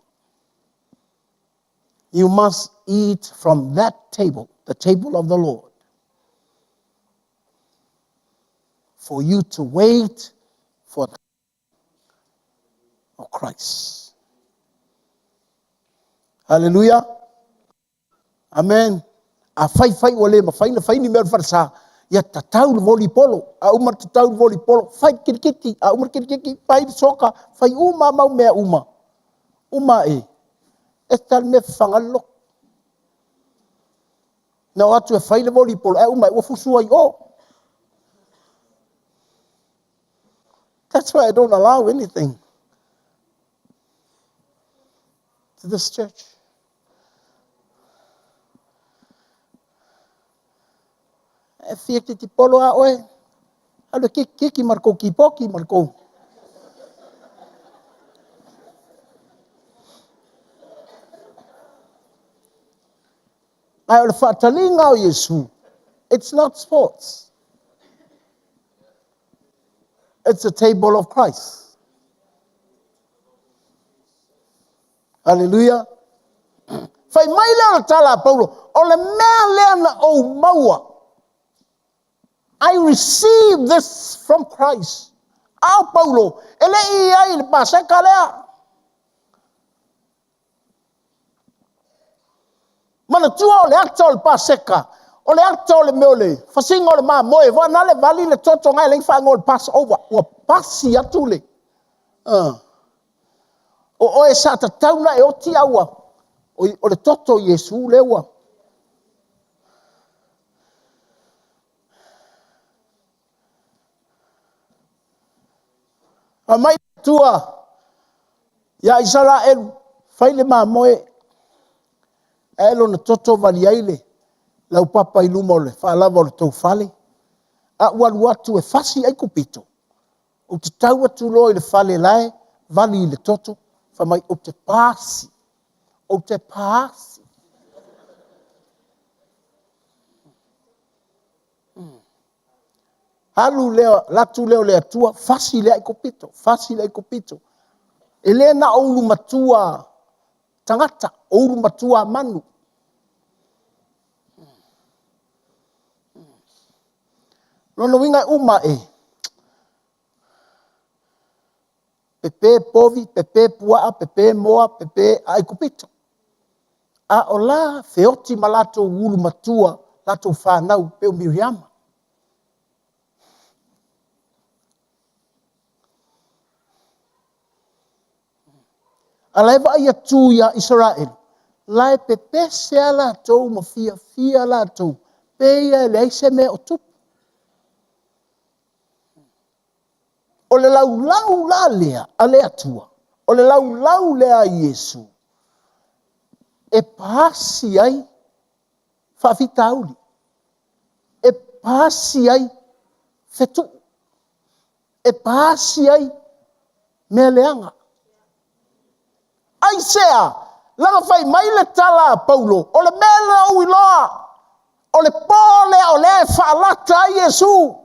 You must eat from that table, the table of the Lord, for you to wait for the of Christ. Hallelujah. Amen. A fai ole ma fai ni mer farsa. Ya tatau voli polo, a umar tatau voli polo, fai kirikiti, a umar kirikiti, fai soka, fai uma mau mea uma. Uma e. Estal me fangalo. Na watu e fai le voli polo, e uma e wafusu ai o. That's why I don't allow anything to this church. E fia ki polo a oe. Alu ki marko ki poki marko. Ai ole whaatalinga o Yesu. It's not sports. It's a table of Christ. Hallelujah. Fai mai lea tala Paulo. Ole mea lea na o maua. I received this from Christ. Ao Paulo. Ele ia le paseka lea. Mana tua o le acta o le paseka. O le acta o le meole. Fasinga o le maa moe. Wana le vali le toto ngai le whainga o le pass over. Ua pasi atu le. O e sa ta tauna e oti aua. O le toto Yesu le ua. A mai tua. Ya Israel. Fai le maa moe. Elo na toto vali aile. Lau papa iluma o le whaalava o le tau whale. A walu atu e fasi ai kupito. O te tau atu loa i le whale lae. Vali i le toto. Whamai o te pāsi. O te pāsi. Halu leo, latu leo le atua. Fasi le ai kupito. Fasi le ai kupito. E le na oulu matua tangata. Oulu matua manu. Lono winga uma e. Pepe povi, pepe pua, pepe moa, pepe ai kupito. A o la feoti malato ulu matua, lato whanau peo Miriama. A laiva ia tu ya Israel. Lai pepe sea lato ma fia lato. Peia leise me o tupu. O le lau la lea, a lea tua. O le lau lea Yesu. E pasi ai, whawhitauli. E pasi ai, whetu. E pasi ai, mea leanga. Ai sea, langa whai mai le tala Paulo. O le mele o iloa. O le pole o le whaalata Yesu.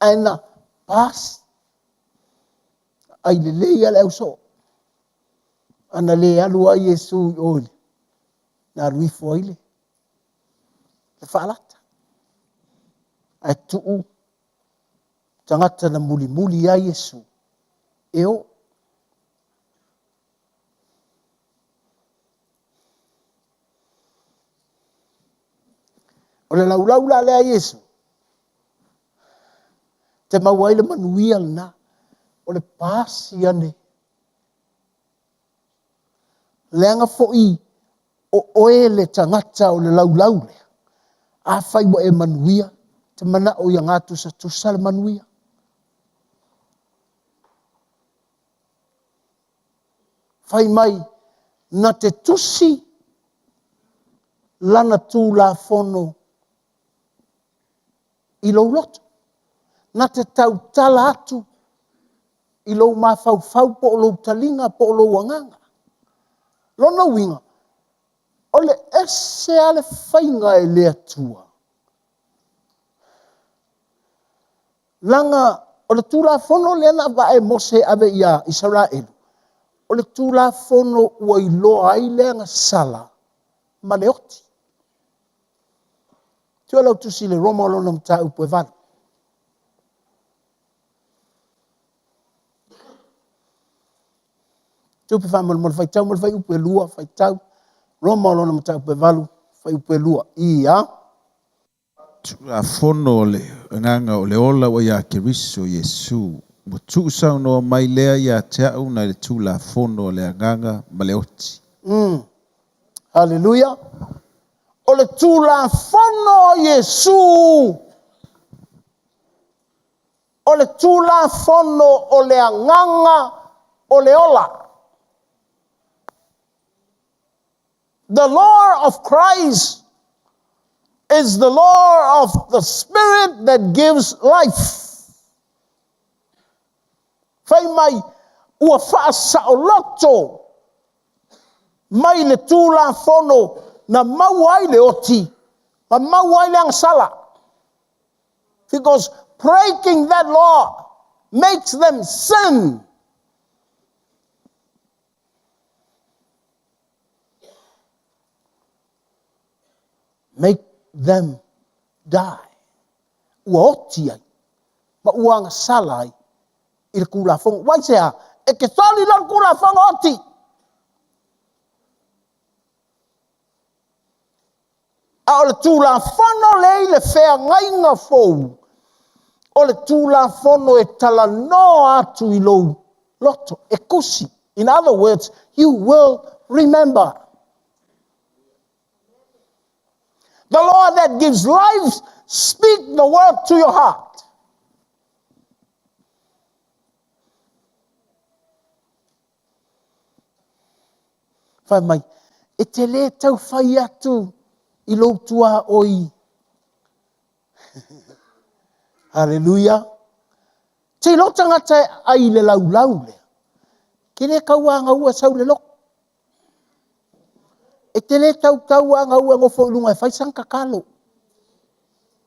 Ana pas ai le leia le so ana le alu a Yesu oli na rui foile le falata ai tu tangata na muli a Yesu o le lau la le a Yesu te mawai le manuia na o le pasi ane. Leanga fo'i o oe le tangata o le lau le. A fai mo e manuia te mana o yang atu sa tusa le manuia. Fai mai na te tusi lana tu la fono i lo loto. Na te tau tala atu i lou mawhau po o lou talinga po o lou anganga. Lona winga, o le ese ale whainga e lea tua. Langa, o le tūla fono lena va e mose ave ia Israel. O le tūla fono ua i loa ai leanga sala, ma le oti. Tua lau tusi le Roma lona mta upo e vana. Tupi fa mo fai tau mo fai upe lua fai tau Roma lona mata upe valu fai upe lua ia
a fono le nganga o le ola wa ya Keriso Yesu mo tu no mai lea ya tau na le tu la fono le nganga maleoti
Hallelujah. O le tūla whono o Yesu. O le tūla whono o le anganga o le ola. The law of Christ is the law of the Spirit that gives life. Whai mai, ua whaasa o loto, mai le tūla whono na mau ai le oti, ma mau ai le angsala. Because breaking that law makes them sin. Make them die. Ua oti ai, ma ua angsala ai, i le kula whonga. Wai sea, e ke sali lan kula whonga oti. A o le tūla whono lei le whea ngainga fōu. O le tūla whono e tala no atu I lou loto, e kusi. In other words, you will remember. The Lord that gives life, speak the word to your heart. Whai mai, e te le tau whai atu I lou tua oi. Hallelujah. Te lo tangata ai le lau le. Ke le kauanga ua sau le loko. E te le tau anga ua ngofo ilunga e whaisang kakalo.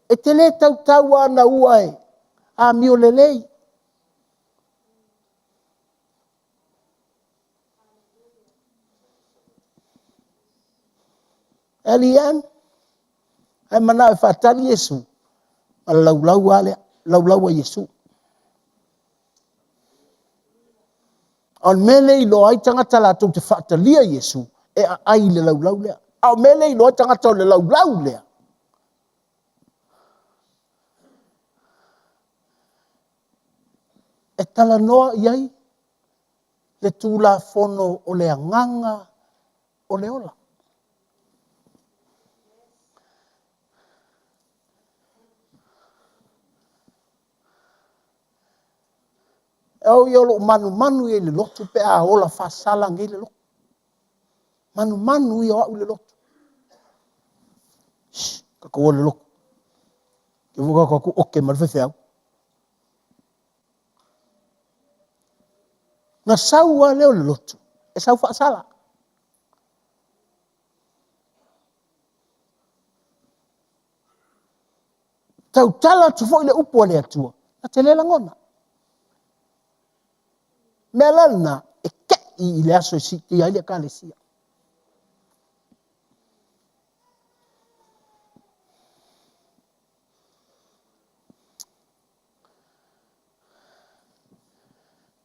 E te le tau ana ua e a mio lelei. Elian, ai mana e whatali Yesu. A laulau a Yesu. Al mele I lo ai tangata la tau te whatalia Yesu. E a ai le laulau lea. Al mele I lo ai tangata le laulau lea. E tala noa iai. Le tūla whono o le anganga o le ola. Au iolo manu I le lotu pe a ola whasala ngai le lotu. Manu I au le lotu. Kako le lotu. Ke vuka kaku oke marwhewhi au. Na saua leo le lotu. E sau whasala. Tau tala tu fo I le upo le atua. Na te lela ngona. Melana e kei I le aso si te ai le kalesia.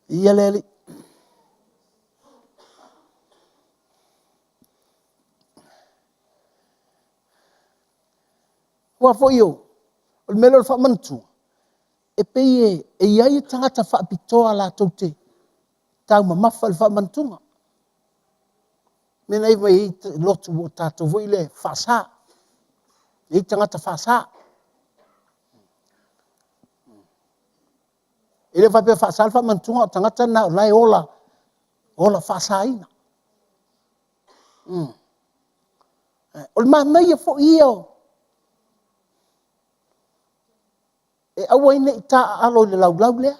Ia leli. Wa fo yo. O le melo fa mantu. E pei e iai tangata fa pitoa la tote. Tau mamafa le whamantunga. Mena iwa I lotu o tātou voi le whasa. I tangata whasa. I le whape whasa le whamantunga o tangata na o lai ola whasa ina. O le mamai e fo iyo. E awa ina I tā alo le laulau lea.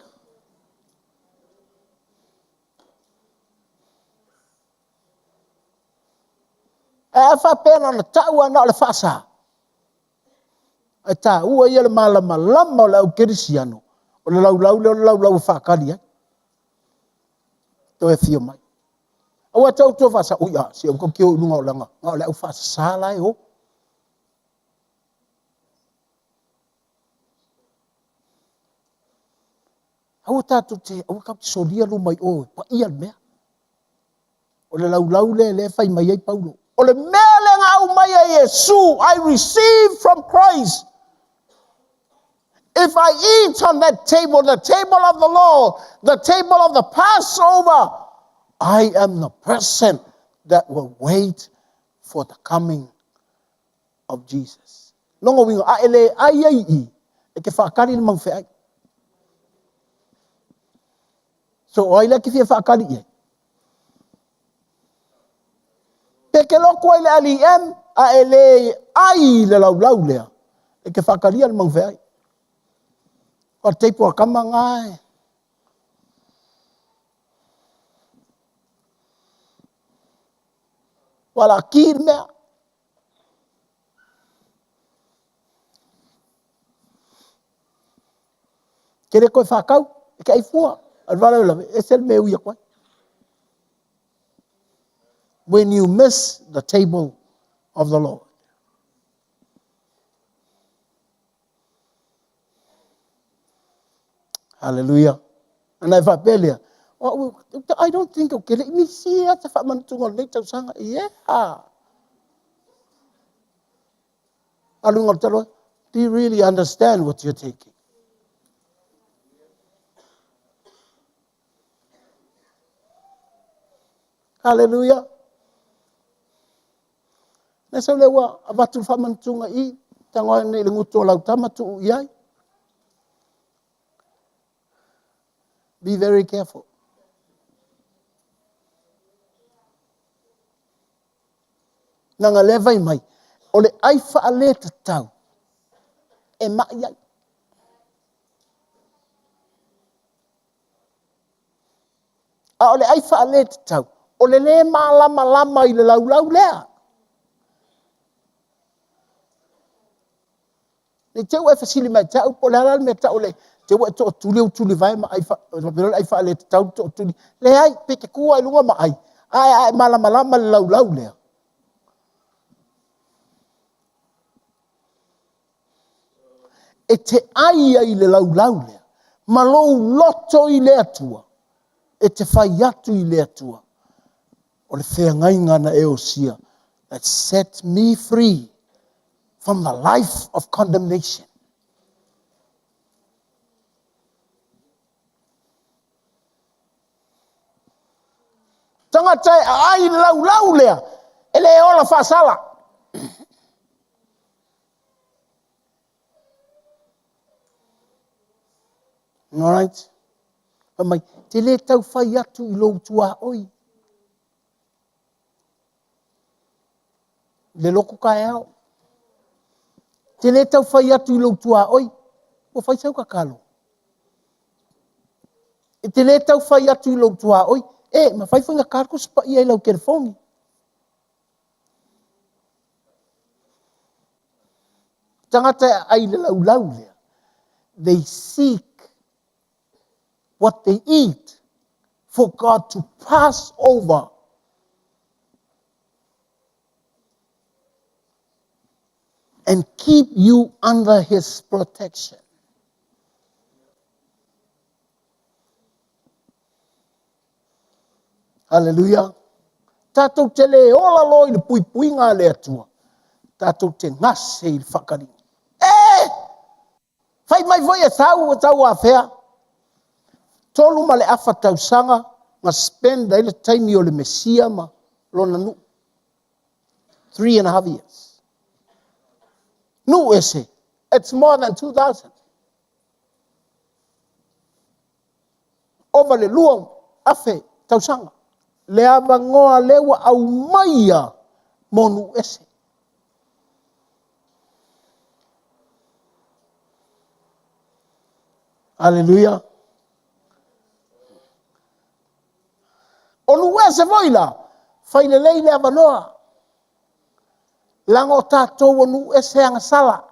E fa pena na tau ana le fasa. E ta ua ia le malama lama o le au kerisiano. O le laulau whakari ai. To e fio mai. Awa tau tō fasa. Uia, si au kakio ilunga o langa. Ngā o le au fasa sāla e ho. Awa tātou te, awa kau te solia lo mai o. Pa ia le mea. O le laulau le whai mai ai paulo. O le mea le ngau mai a Yesu, I receive from Christ. If I eat on that table, the table of the law, the table of the Passover, I am the person that will wait for the coming of Jesus. Longo wingo a ele ai ai I e ke whakari ni mang whai. So ai le ki fia whakari I. Pe ke loko ai le ali em a ele ai le lau lea e ke whakari ni mang whai. O teipo a kama ngai. Wala kir mea. Kere koe whakau, e ka i fua. Alwala ula, e sel me uia koe. When you miss the table of the Lord. Hallelujah. And I fapelia. I don't think okay. Let me see at the man to later sang. Yeah. Do you really understand what you're taking? Hallelujah. Nasa lewa abatu faman tunga I tangoy ni lunguto lau tamatu yai. Be very careful. Nanga levai mai. Ole ai faale tau. E ma yai. A ole ai faale tau. Ole le malama I le lau lea. Le teu e fasili mai tau po la me tau le teu e to tuli vai ma ai fa le tau to tuli le ai pe ke ku ai lunga ma ai malama lau le e te ai le lau le ma lo loto I le atua e te fai atu I le atua o le fea ngai ngana e o sia that set me free from the life of condemnation. Tangata ai lau lea. Ele ola fasala. All right. Mai te le tau fai atu I lou tua oi. Le loko kai au. Te le tau fai atu I lou tua oi. O fai sau kakalo. E te le tau fai atu I lou tua oi. E, ma fai whanga karko spa I ai lau kerefongi. Tangata ai le lau lea. They seek what they eat for God to pass over. And keep you under His protection. Hallelujah. Tatou te le ola loi le pui ngā le atua. Tatou te ngase I whakari. Fai mai voi e tau a whea. Tolu ma le awha tau sanga. Nga spend ile taimi o le Mesia ma lona nu. 3.5 years. Nu ese. It's more than 2,000. Over le luang afe tau sanga. Le avangoa lewa au maia monu ese. Hallelujah. Onu ese voila. Fai le leile avanoa. Lango tatou onu ese anga sala.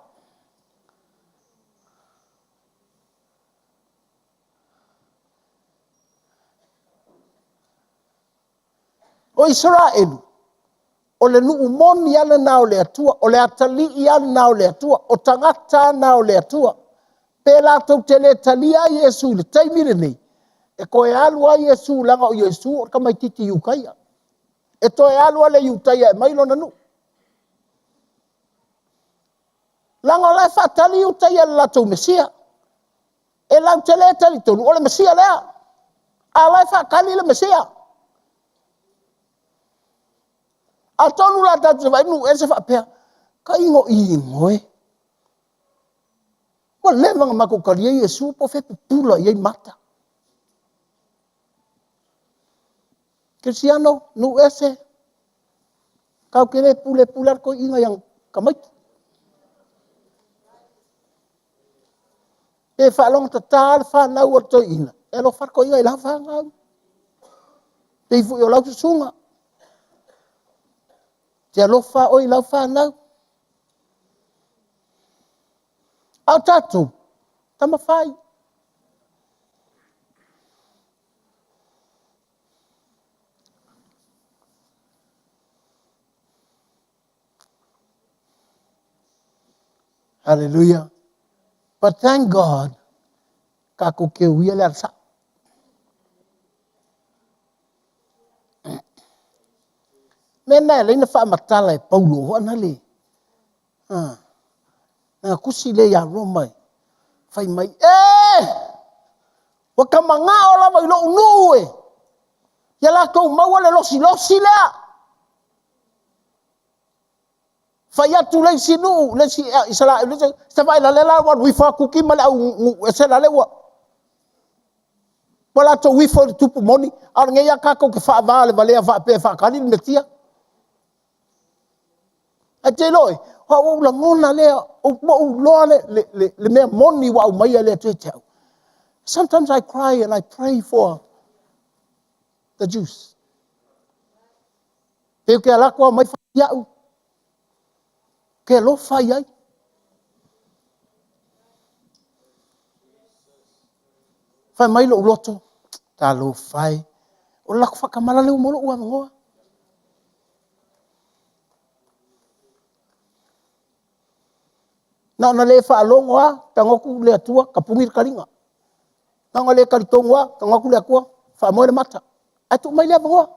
O Israelu, o le nuu moni ana na o le atua, o le atali ana na o le atua, o tangata na o le atua. Pe la tau te le tali a Yesu le taimire nei. E koe alu a Yesu langa o Yesu o kamai titi iukaia. E toe alu a le iutaia e mailo na nu. Langa o lai whatali iutaia le latou Mesia. E lau te le tali tonu, o le Mesia lea. A lai whakali le Mesia. A tonu la tatu se vai nu e se fa pea. Ka ingo e. Wa leva nga mako kalia Yesu po fe pula ye mata. Cristiano nu ese. Kau kere pule ko inga yang kamai. E fa long total fa na o to ina. E lo far ko inga la fa nga. Te fu yo la sunga. Te lo fa o la fa na. Au tatu. Tama fai. Hallelujah. But thank God, kako ke wia sa. Mena le na fa matala e Paulo ana le. Na kusi le ya Roma. Fai mai wa kamanga ola mai lo nu e. Ya la ko maua le losi la. Fai atu le sinu le si isala le se vai la la wa wi fa kuki mala u se la le wa. Wala to wi fo tupu moni ar nge ya ka ko ke fa vale vale fa pe fa kali metia. A te loi, o la ngona le o lo le me moni wa mai le te tau. Sometimes I cry and I pray for the Jews. Pe ke ala ko mai fa ya u. Ke lo fa ya. Fa mai lo loto. Ta lo fai. O la fa kamala le mo lo wa ngoa. Na le fa longoa tangoku le atua kapungir kalinga. Na le kalitongoa tangoku le akua fa mo le mata. Atu mai le vangoa.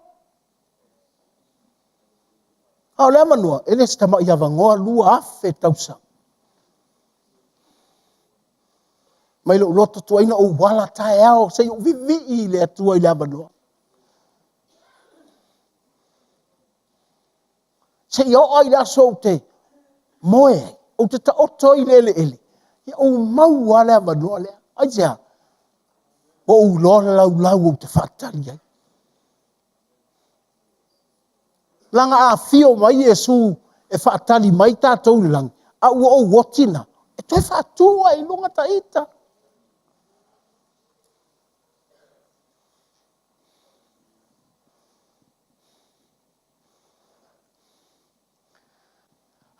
Au le manua ele sta mai ya vangoa lua afe tausa. Mai lo loto tua ina o wala tae ao se o vivi le atua i le manua. Se yo ai la sote moe o te ta oto i le ele. Ia o mau wale a manua le. Aia. O lola lau o te whaatari ai. Langa a fio mai Yesu e whaatari mai tātou lang. A ua o wotina. E toi whaatua i lunga taita.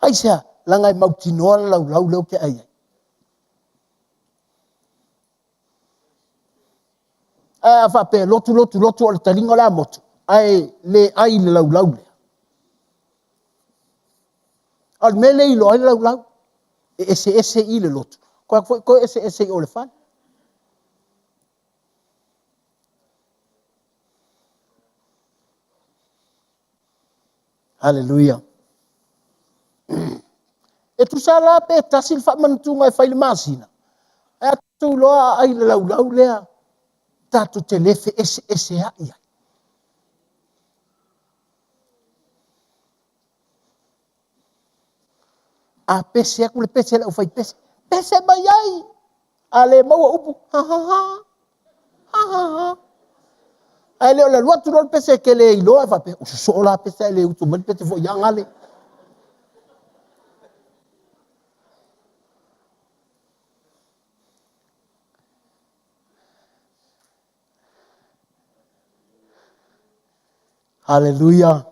Aisia. Langa i mautinoa lau leo ke ai. A whape lotu o le taringa la motu. Ai le lau le. Al mele i loa lau. E ese i le lotu. Ko ese i o le whan. Hallelujah. E tu sala pe tasil fa mantunga e faile masina. E atu loa ai le lau lea. Tatu te lefe ese ia. A pese aku le pese le ufai pese. Pese mai ai. A le maua upu. Ha. A le o le luatu lo pese ke le iloa fa pe. Uso la pese le utu mani pese fo yangale. Hallelujah.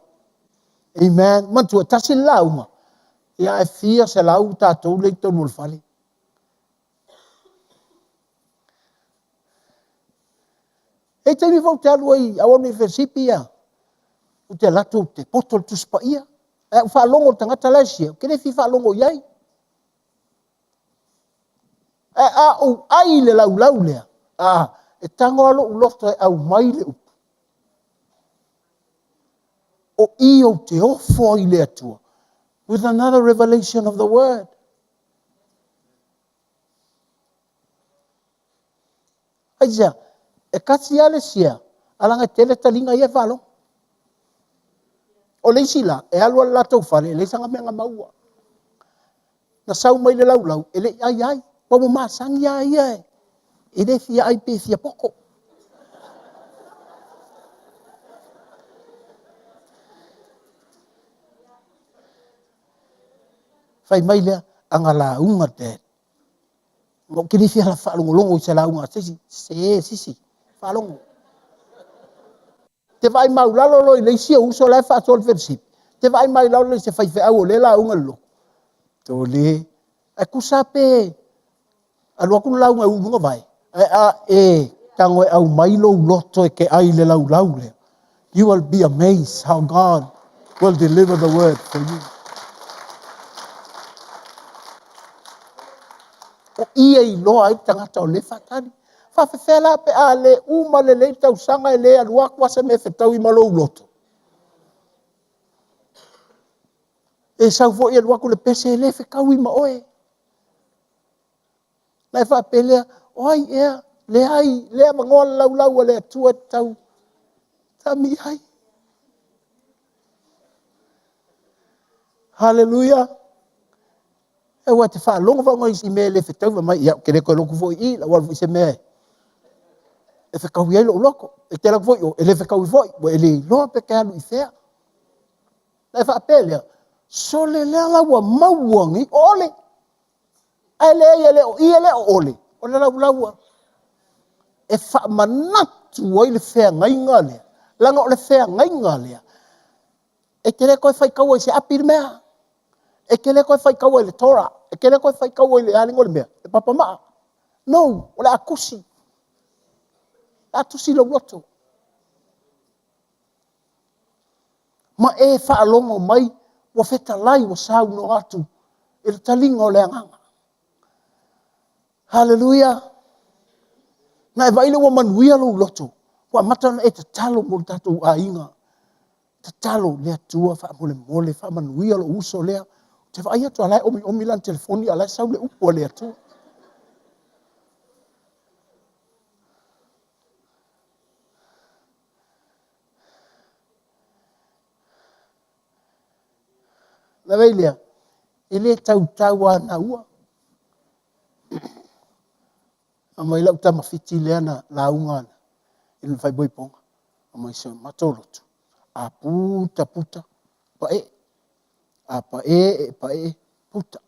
Amen. Mantua tasi lauma. Ia e fia se lau tātou le tonu le fale. E te mi fau te alu ai awa me versipi ia. U te latu te potol tu spa ia. E u whaalongo tangata laisia. Kene fi whaalongo iai. E a u ai le lau lea. E tango alo u loto e au mai le upu. O io te ofo i le atua. With another revelation of the word. Aia, e kasi ale sia, alanga tele talinga ia valo. O le sila, e alua la tau fale, le sanga menga maua. Na sau mai le lau, ele ai, pa mo masangi ai. Ele fia ai pe fia poko. Fai mai lea, anga la unga te. Mo kini fia la whaalongolongo i se la unga, sisi, whaalongo. Te vai mau lalo lo i leisia uso lai whaatol fellowship. Te vai mai lalo i se whaife au o le la unga lo. Tō le, e kusape, alua kunu launga unga vai. Tango e au mailo loto e ke ai le lau le. You will be amazed how God will deliver the word for you. O ia i loa ai tangata o le whatani. Whawhewhela pe a le uma le tau sanga e le alua kwasa me whetau i malo loto. E sau fo i alua ku le pese e le whekau i ma oe. Nai whapelea, oi ea, le ai, le mangoa lau le atua tau. Tami ai. Hallelujah. E wa te whaalonga whangai si me le whetau wa mai. Ia, kere koe loku fo i la walfu i se me. E whekau i ai loko. E te laku fo i o, e le whekau i fo i. Wa e le loa pe ke alu i whea. Nai whapelea, so le langa wa mauangi ole. Ai le o ia le o ole. O le lau. E wha manatu wai le whea ngai ngā lea. Langa o le whea ngai ngā lea. E kere koe whai kaua i se apir mea. E kere koe whai kaua i le tora. E kere koe whai kaua i le alingo le mea. E papa maa. No, o le akusi. Atusi lo roto. Ma e wha alongo mai. Wa wheta lai wa sau no atu. E le talinga o le anganga. Hallelujah. Na e vaile wa manuia lo loto. Wa matana e te talo mo tatou a inga. Te talo lea tua wha mole wha manuia lo uso lea. Te wha ia tu alai omi lan telefoni alai sau le upo lea tua. Na veilea, ele tau ana ua. Ama ila utama fiti lea na launga ana. Inu fai boi ponga. Ama iso matolotu. A puta. Pa e, puta.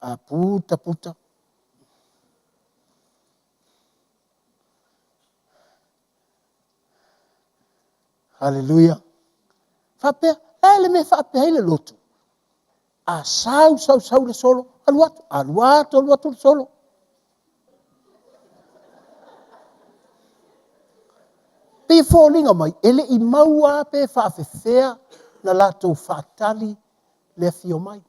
A puta. Hallelujah. Whapea, ele me whapea ele lotu. A sau le solo. Aluatu le solo. Pe fōlinga mai, ele i maua pe whawhewhea na lato whatali le fio mai.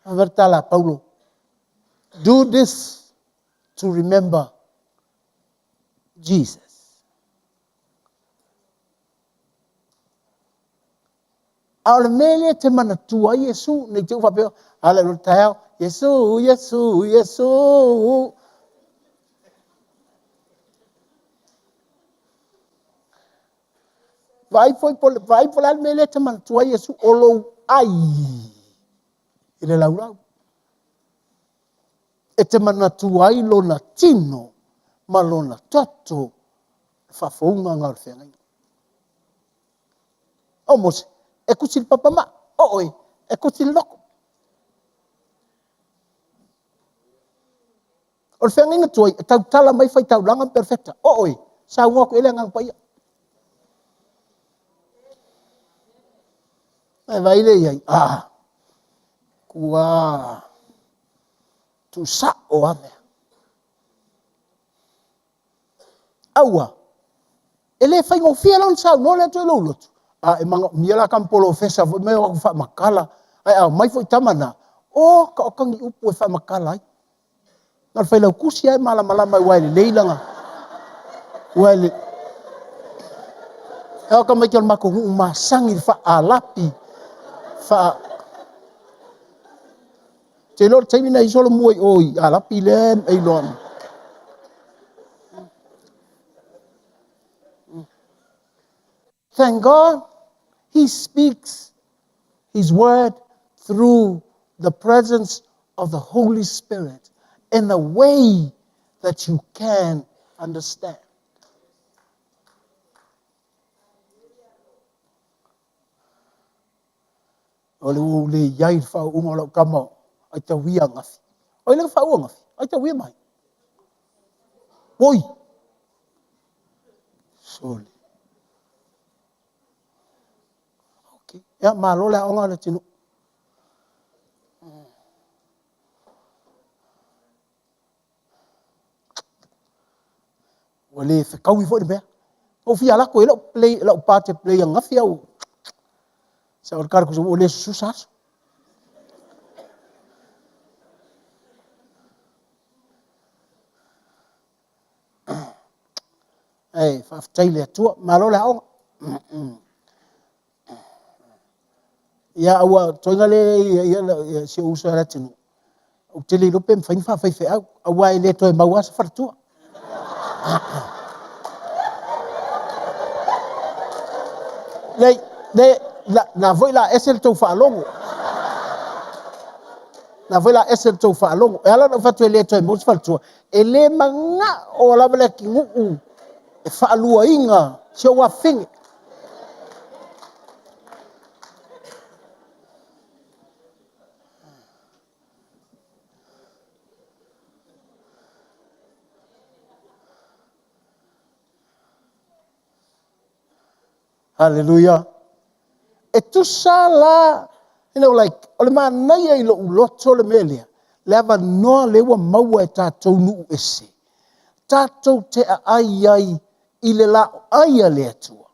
Havertala Paulo, do this to remember Jesus. Aole mele te mana tua Yesu, nei te uwhapeo, hallelujah tau, Yesu. Vai po la mele te mana tua Yesu, olo ai. Ile laurau. E te mana tua i lo na tino, ma lo na toto, whafonga ngar whengai. O mose, e kusil papa ma, oi, e kusil loko. O le whengai ngatuai, e tau tala mai whai tau langa perfecta, oi, sa ngoku ele ngang paia. E vaile iai, kua tu sa o ame. Aua, ele whai ngofia lon sa, no le atu e laulotu. E manga miela kampolo fesa, me o wha makala, mai fo tamana, ka okangi upu e wha makala ai. Ngal whai lau kusi ai malama i waile leilanga. Waile. E o ka mai kia mako huu masangi wha alapi. Te lor taimi na isolo muai oi, alapi le ei lon. Thank God, He speaks His word through the presence of the Holy Spirit in a way that you can understand. O le yai fa unga lo kama ai ta wia ngafi. O le fa unga ngafi ai ta wia mai. Oi. Sole. Okay. Ya malo la onga le tinu. O le fa kawi fo de be. O fi ala ko lo play lo parte play ngafi au. Sa o kar ko o le susas. Ei, fa taile tua malo la onga. Ya awa toinga le ya si usa la tinu. O tele lo pem fa fa fa au awa le to ma was fa tua. Le na voi la esel to fa longo. Na voi la esel to fa longo. E ala na fa to le to mo fa tua. E le manga o la bele ki ngu. E fa lua inga se wa fing. Hallelujah. E tu sala, like, o le manai ai lo uloto le melia. Le ava noa le wa maua e tātou nuu ese. Tātou te ai ai i le lao ai a le atua.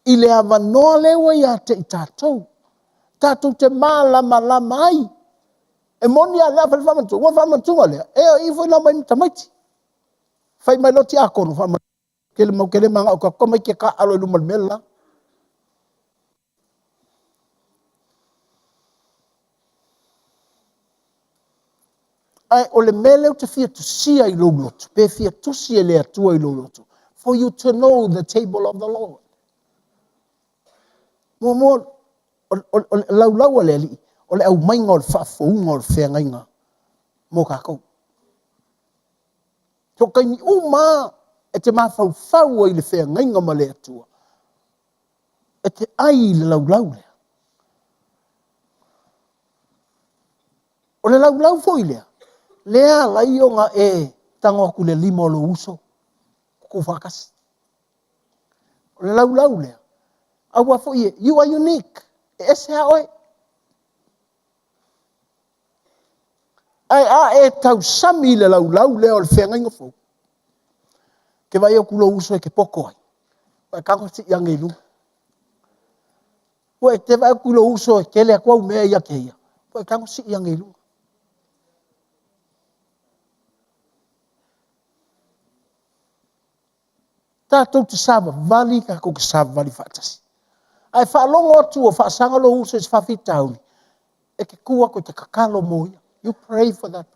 I le ava noa le wa ia te i tātou. Tātou te malama lama ai. E moni a lea whale whamantunga. Wa whamantunga lea. E i fwoi la mai tamaiti. Whai mai loti a kono whamantunga. Kele mau kele manga o ka komai ke ka alo lumal mela. Ai o le mele o te fia tusia i lo lotu. Pe fia tusia le atua i lo lotu. For you to know the table of the Lord. Mo o lau le ali. O le au mainga o le whaafounga o le whengainga. Mo kako. So kai ni uma e te mawhau i le whengainga ma le atua. E te ai le lau lea. O le lau foi lea. Lea lai o nga e tangoku le lima o lo uso. Ko whakas. O le lau lea. Awa foi e, you are unique. E ese haoe. Ai a e tau sami le lau lea o le whengainga fo. Ke vai o kulo uso e ke poko ai. Vai kako si yang e lu. Ue te vai o kulo uso e ke lea kua umea ia ke ia. Vai kako si yang e lu. Tātou te sava vali ka ko ke sava vali whaatasi. Ai whaalongo atu o whaasanga lo uso e se whawhitauni. E ke kua ko te kakalo mo ia. You pray for that.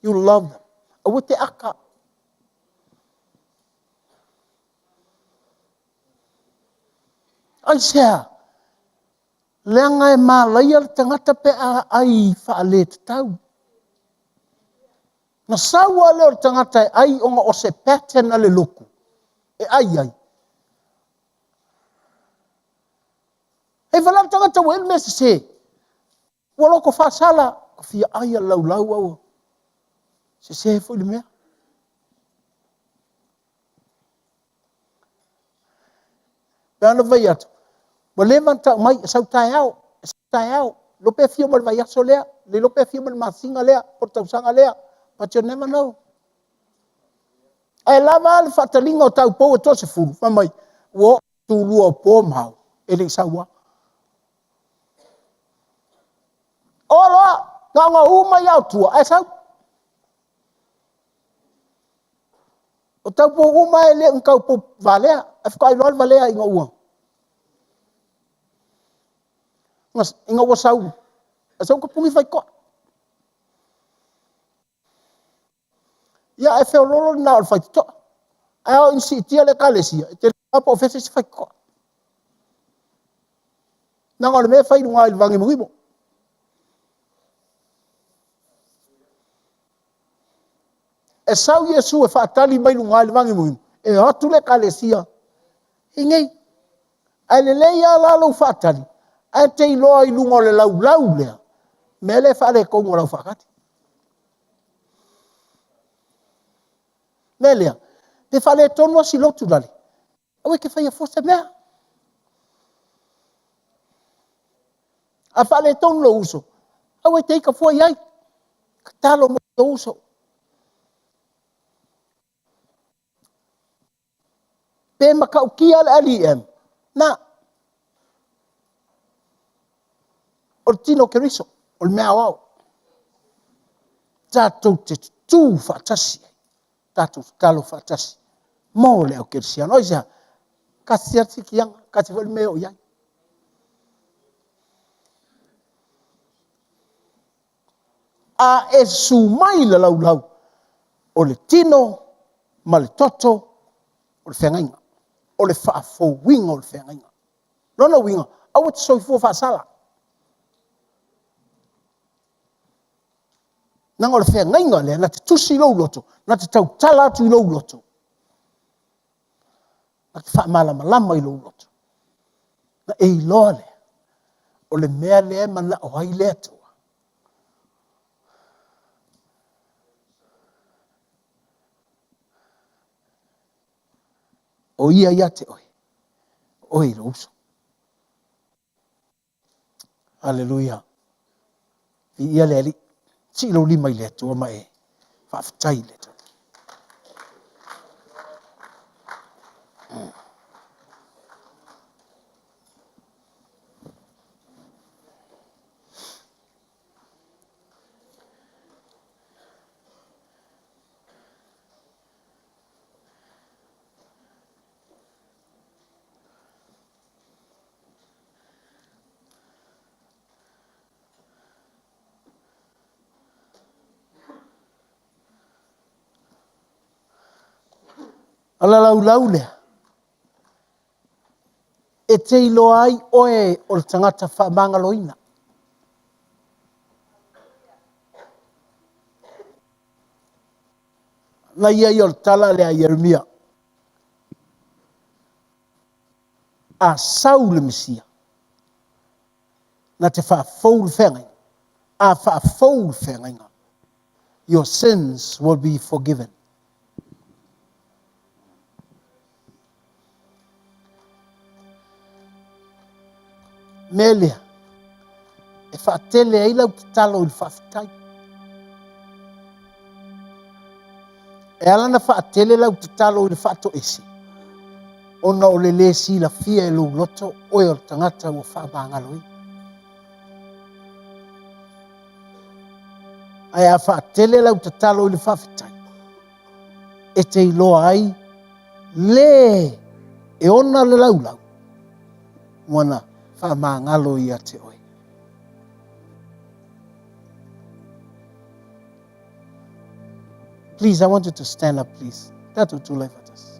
You love them. A wite aka. Ai sea. Leanga e mālaia le tangata pe a ai whaale te tau. Na saua leo le tangata e ai onga o se pattern ale loku. E ai. E whalang tangata wel me se. Waloko whaasala. Ka fia ai a lau au. Se foi le mea. Pēana vai atu. Wa le manta mai sau tai au. Lope fia mal vai aso lea. Le lope fia mal masinga lea. Portausanga lea. But you never know. Ai lava le whatalinga o tau pou e tose furu. Mamai. Wo tūlua o pōmhau. E le saua. Ora. Nganga uma iau tua. Ai sau. O tau po uma e le ngau po valea. E whakai loal valea inga ua. Ngas inga ua sau. E sau ka pungi whai koa. Ia e wheo lolo na o whai titoa. Ai o insi tia le kalesia. E te po fese se fai ko. Na ngol me fai ngai vangi mo. E sau Yesu e whaatali mai lunga le vangi mo. E hatu le kalesia. Ingei. Ale le ia la lo whaatali. A te iloa I lunga le lau lea. Me le whaare kongo lau whakati. Me lea. Te whaare tonua si lotu lali. Awe ke whaia fosa mea. A whaare tonu lo uso. Awe te ika fua iai. Ka talo mo lo uso. Pe makau kia le ali em. Na. O tino ke riso. O le mea wau. Tātou te tū whaatasi. Tātou talo whaatasi. Mō leo ke risia. Noi sea. Kasi ati ki anga. Kasi wale meo iai. A e su mai le lau. O le tino. Ma le toto. O le whengainga. O le whaafo winga o le whengainga. Lona winga. Awa te soifua whaasala. Nanga o le whengainga lea. Na te tusi lau loto. Na te tau tala atu I lau loto. Na te whaamalama I lau loto. Na e iloa lea. O le mea lea mana o hai lea tua. O ia te oi. Oi lo uso. Hallelujah. I ia lea li. Si lo lima I lea tua ma e. Whaafitai lea tua. Ala lau lea. E te ilo ai oe o le tangata whaamangaloina. Na ia I o le tala lea Yeremia. A sau le Mesia. Na te whaafou le whengainga. A whaafou le whengainga. Your sins will be forgiven. Melia. E whaatele ai lau te talo I le whaafitai. E alana whaatele lau te talo I le whaato esi. Ona o le lesi la fia e lou loto oe o le tangata o whaamangaloina. Ai a whaatele lau te talo I le whaafitai. E te iloa ai le e ona le lau. Wana whaamangalo ia te oe. Please, I want you to stand up, please. Tatu tu lai fatas.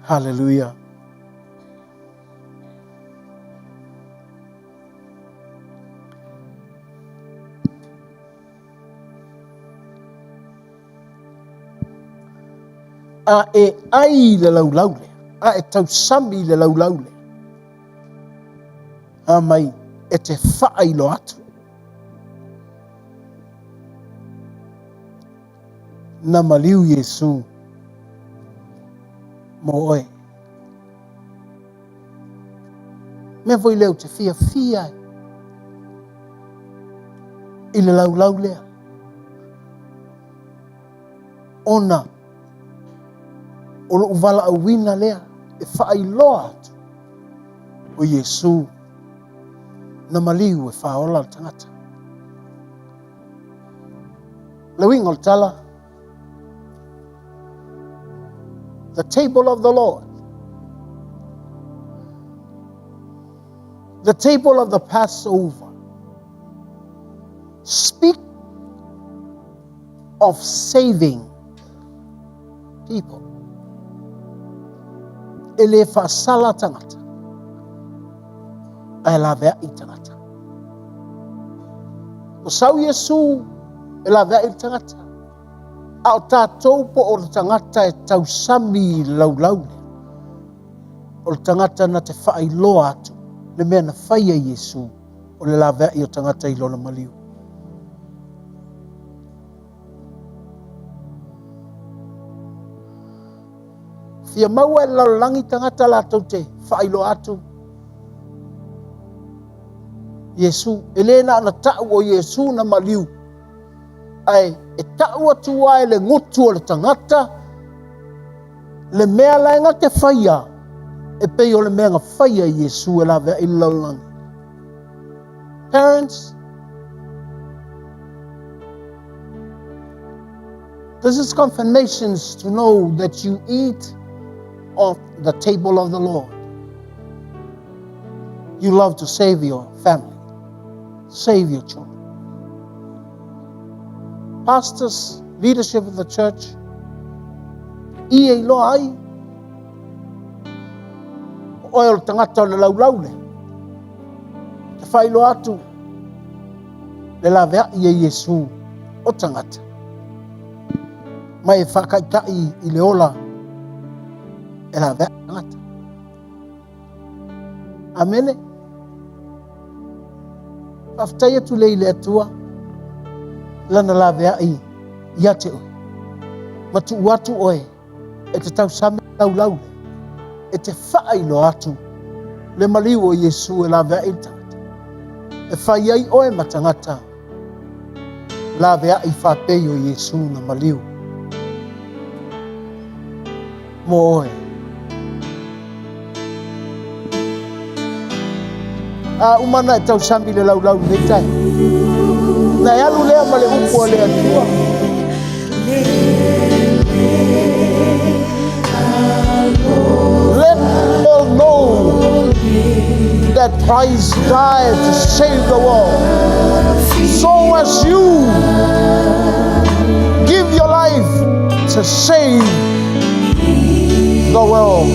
Hallelujah. A e ai le lau le. A e tau sami le lau le. A mai e te whaai lo atu. Na maliu Yesu mo oe. Me voi leo te fia I le lau lea. Ona o lo uvala au wina lea e whaai loa atu o Yesu na maliu e whaola o tangata. Le winga o tala, the table of the Lord the table of the Passover, speak of saving people. Ele fasala tangata. Ai la vea I tangata. O sau Yesu e la vea I tangata. A o tātou po o tangata e tau sami laulau. O tangata na te whaailoa atu. Le mea na whaia Yesu. O le la vea I o tangata I lona maliu. Fia maua e laulangi tangata la tau te whaailoa atu. Yesu, elena na tau o Yesu na maliu. Ai, e tau atu ai le ngutu o le tangata. Le mea laenga te whaia. E pei o le mea nga whaia Yesu e la vea I laulangi. Parents, this is confirmations to know that you eat of the table of the Lord. You love to save your family, save your children. Pastors, leadership of the church, I lo ai, oil tangata le laulaule, te whailo atu, le la vea I Yesu o tangata. Mai e whakaitai I le ola, e la vea tangata. Amene. Aftai atu le ile atua, lana la vea I te oe. Matu watu oe, e te tau same laulaule, e te whailo atu, le maliu o Yesu e la vea I tangata. E whai ai oe matangata, la vea I whapei o Yesu na maliu. Mo oe. A umana e tau sami le laulau nei tai. Na e alu lea ma le upu o le atua. Let all know that Christ died to save the world. So as you give your life to save the world.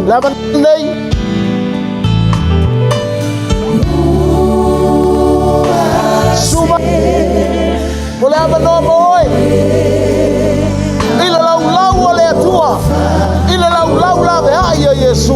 Laban day Suma Wala ba no boy Ila lau lau wale atua Ila lau lau la vea ya Yesu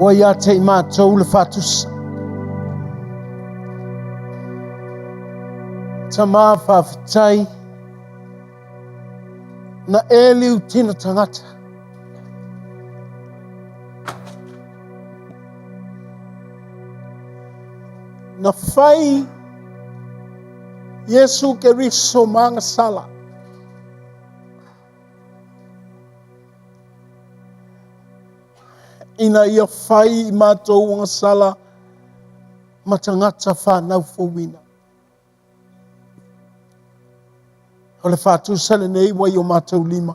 Wa ia te i mātou le whātusa. Ta mā whawhitai na e liu tina tangata. Na whai Yesu Keriso mga sala. Ina ia whai i mātou mga sala matangata whanau whawina. O le whātusa le nei wai o mātou lima.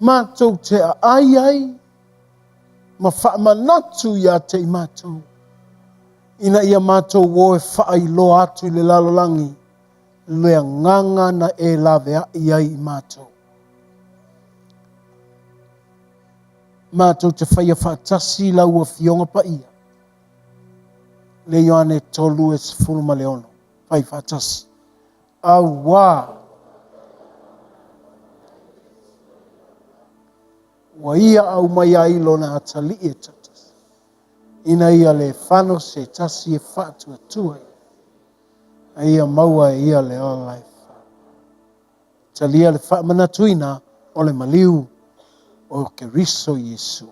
Mātou te ai ma whaamanatu ia te i mātou. Ina ia mātou o e whaai loa atu i le lalolangi. Lea nganga na e lawea iai i mātou. Mātou te whaia whaatasi lau a fionga pa ia. Le Ioane tolu e sifuru ma leono. Whai whaatasi. Awa. Wa ia au mai a ilo na atali e tatas. Ina ia le whano se tasi e whaatu atua. Ia maua e ia le o life. Talia le whaamanatuina o le maliu o Keriso Yesu.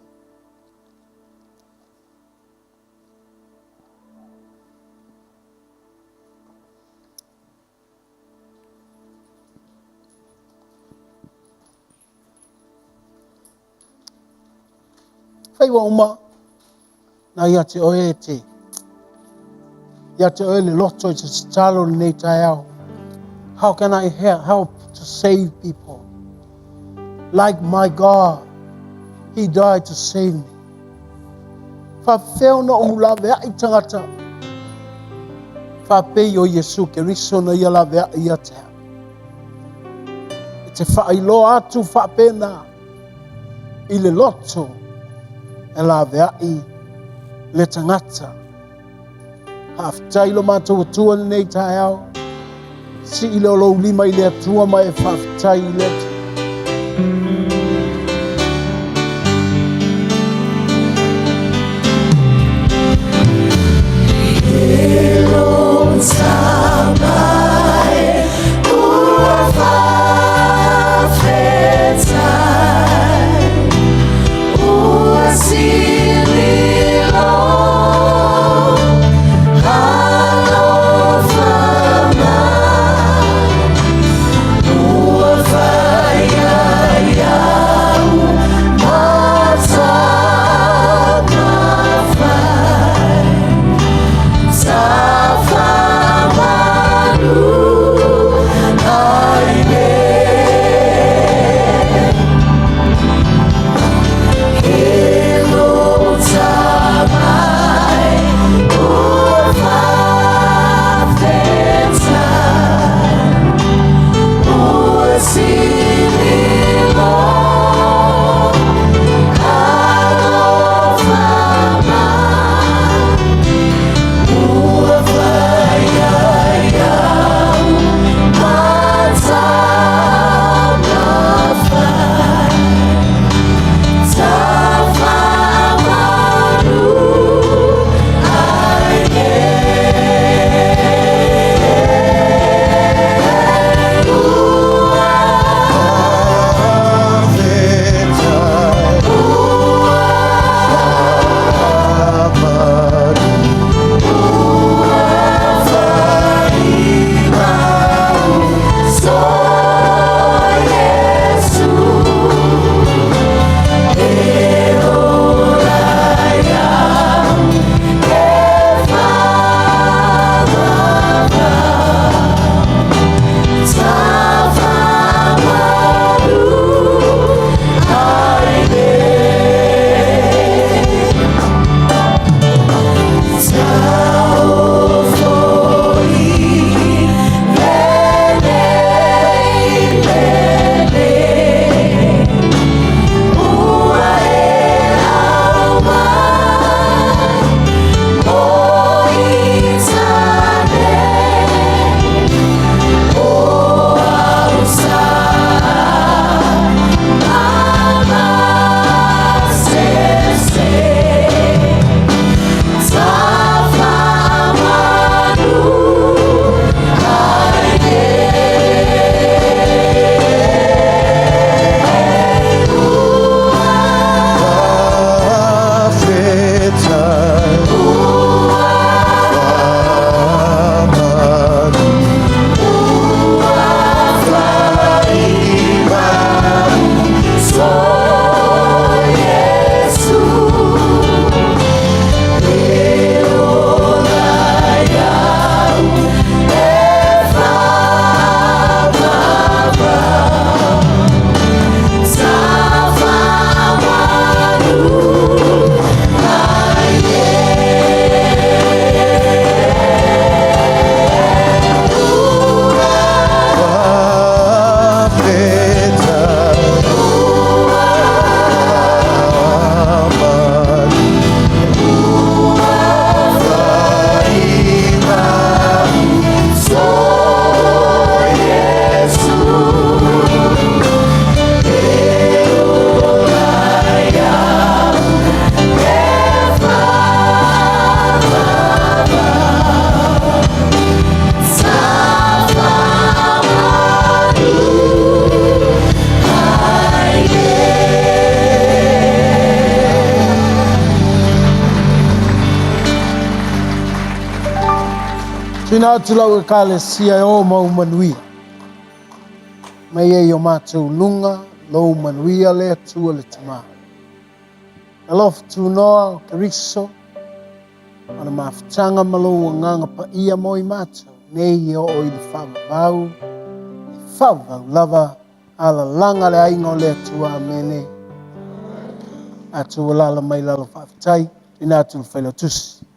Whaiwa uma, na ia te oe te. Ia te oe le loto i te talo nei tai au. How can I help to save people? Like my God, He died to save me. Whawheo na o lawea i tangata. Whapei o Yesu Keriso na ia lawea i atea. I te whailo atu whapena i le loto e lawea i le tangata. Haftai lo mātou atua nei tai au. Si i leo lou lima i le atua mai e whaftai i le atua.
Fire.
Tuna tulau e kale sia o mau manuia. Mai e o mātou lunga, lou manuia le atua le tama. Alofa tunoa o Keriso, ana mawhitanga malou o nganga pa ia mo i mātou. Nei o i le whamavau, i whamavau lava ala langa le ainga o le atua mene. Atua lala mai lalo whawhitai, ina atu le whaila tusi.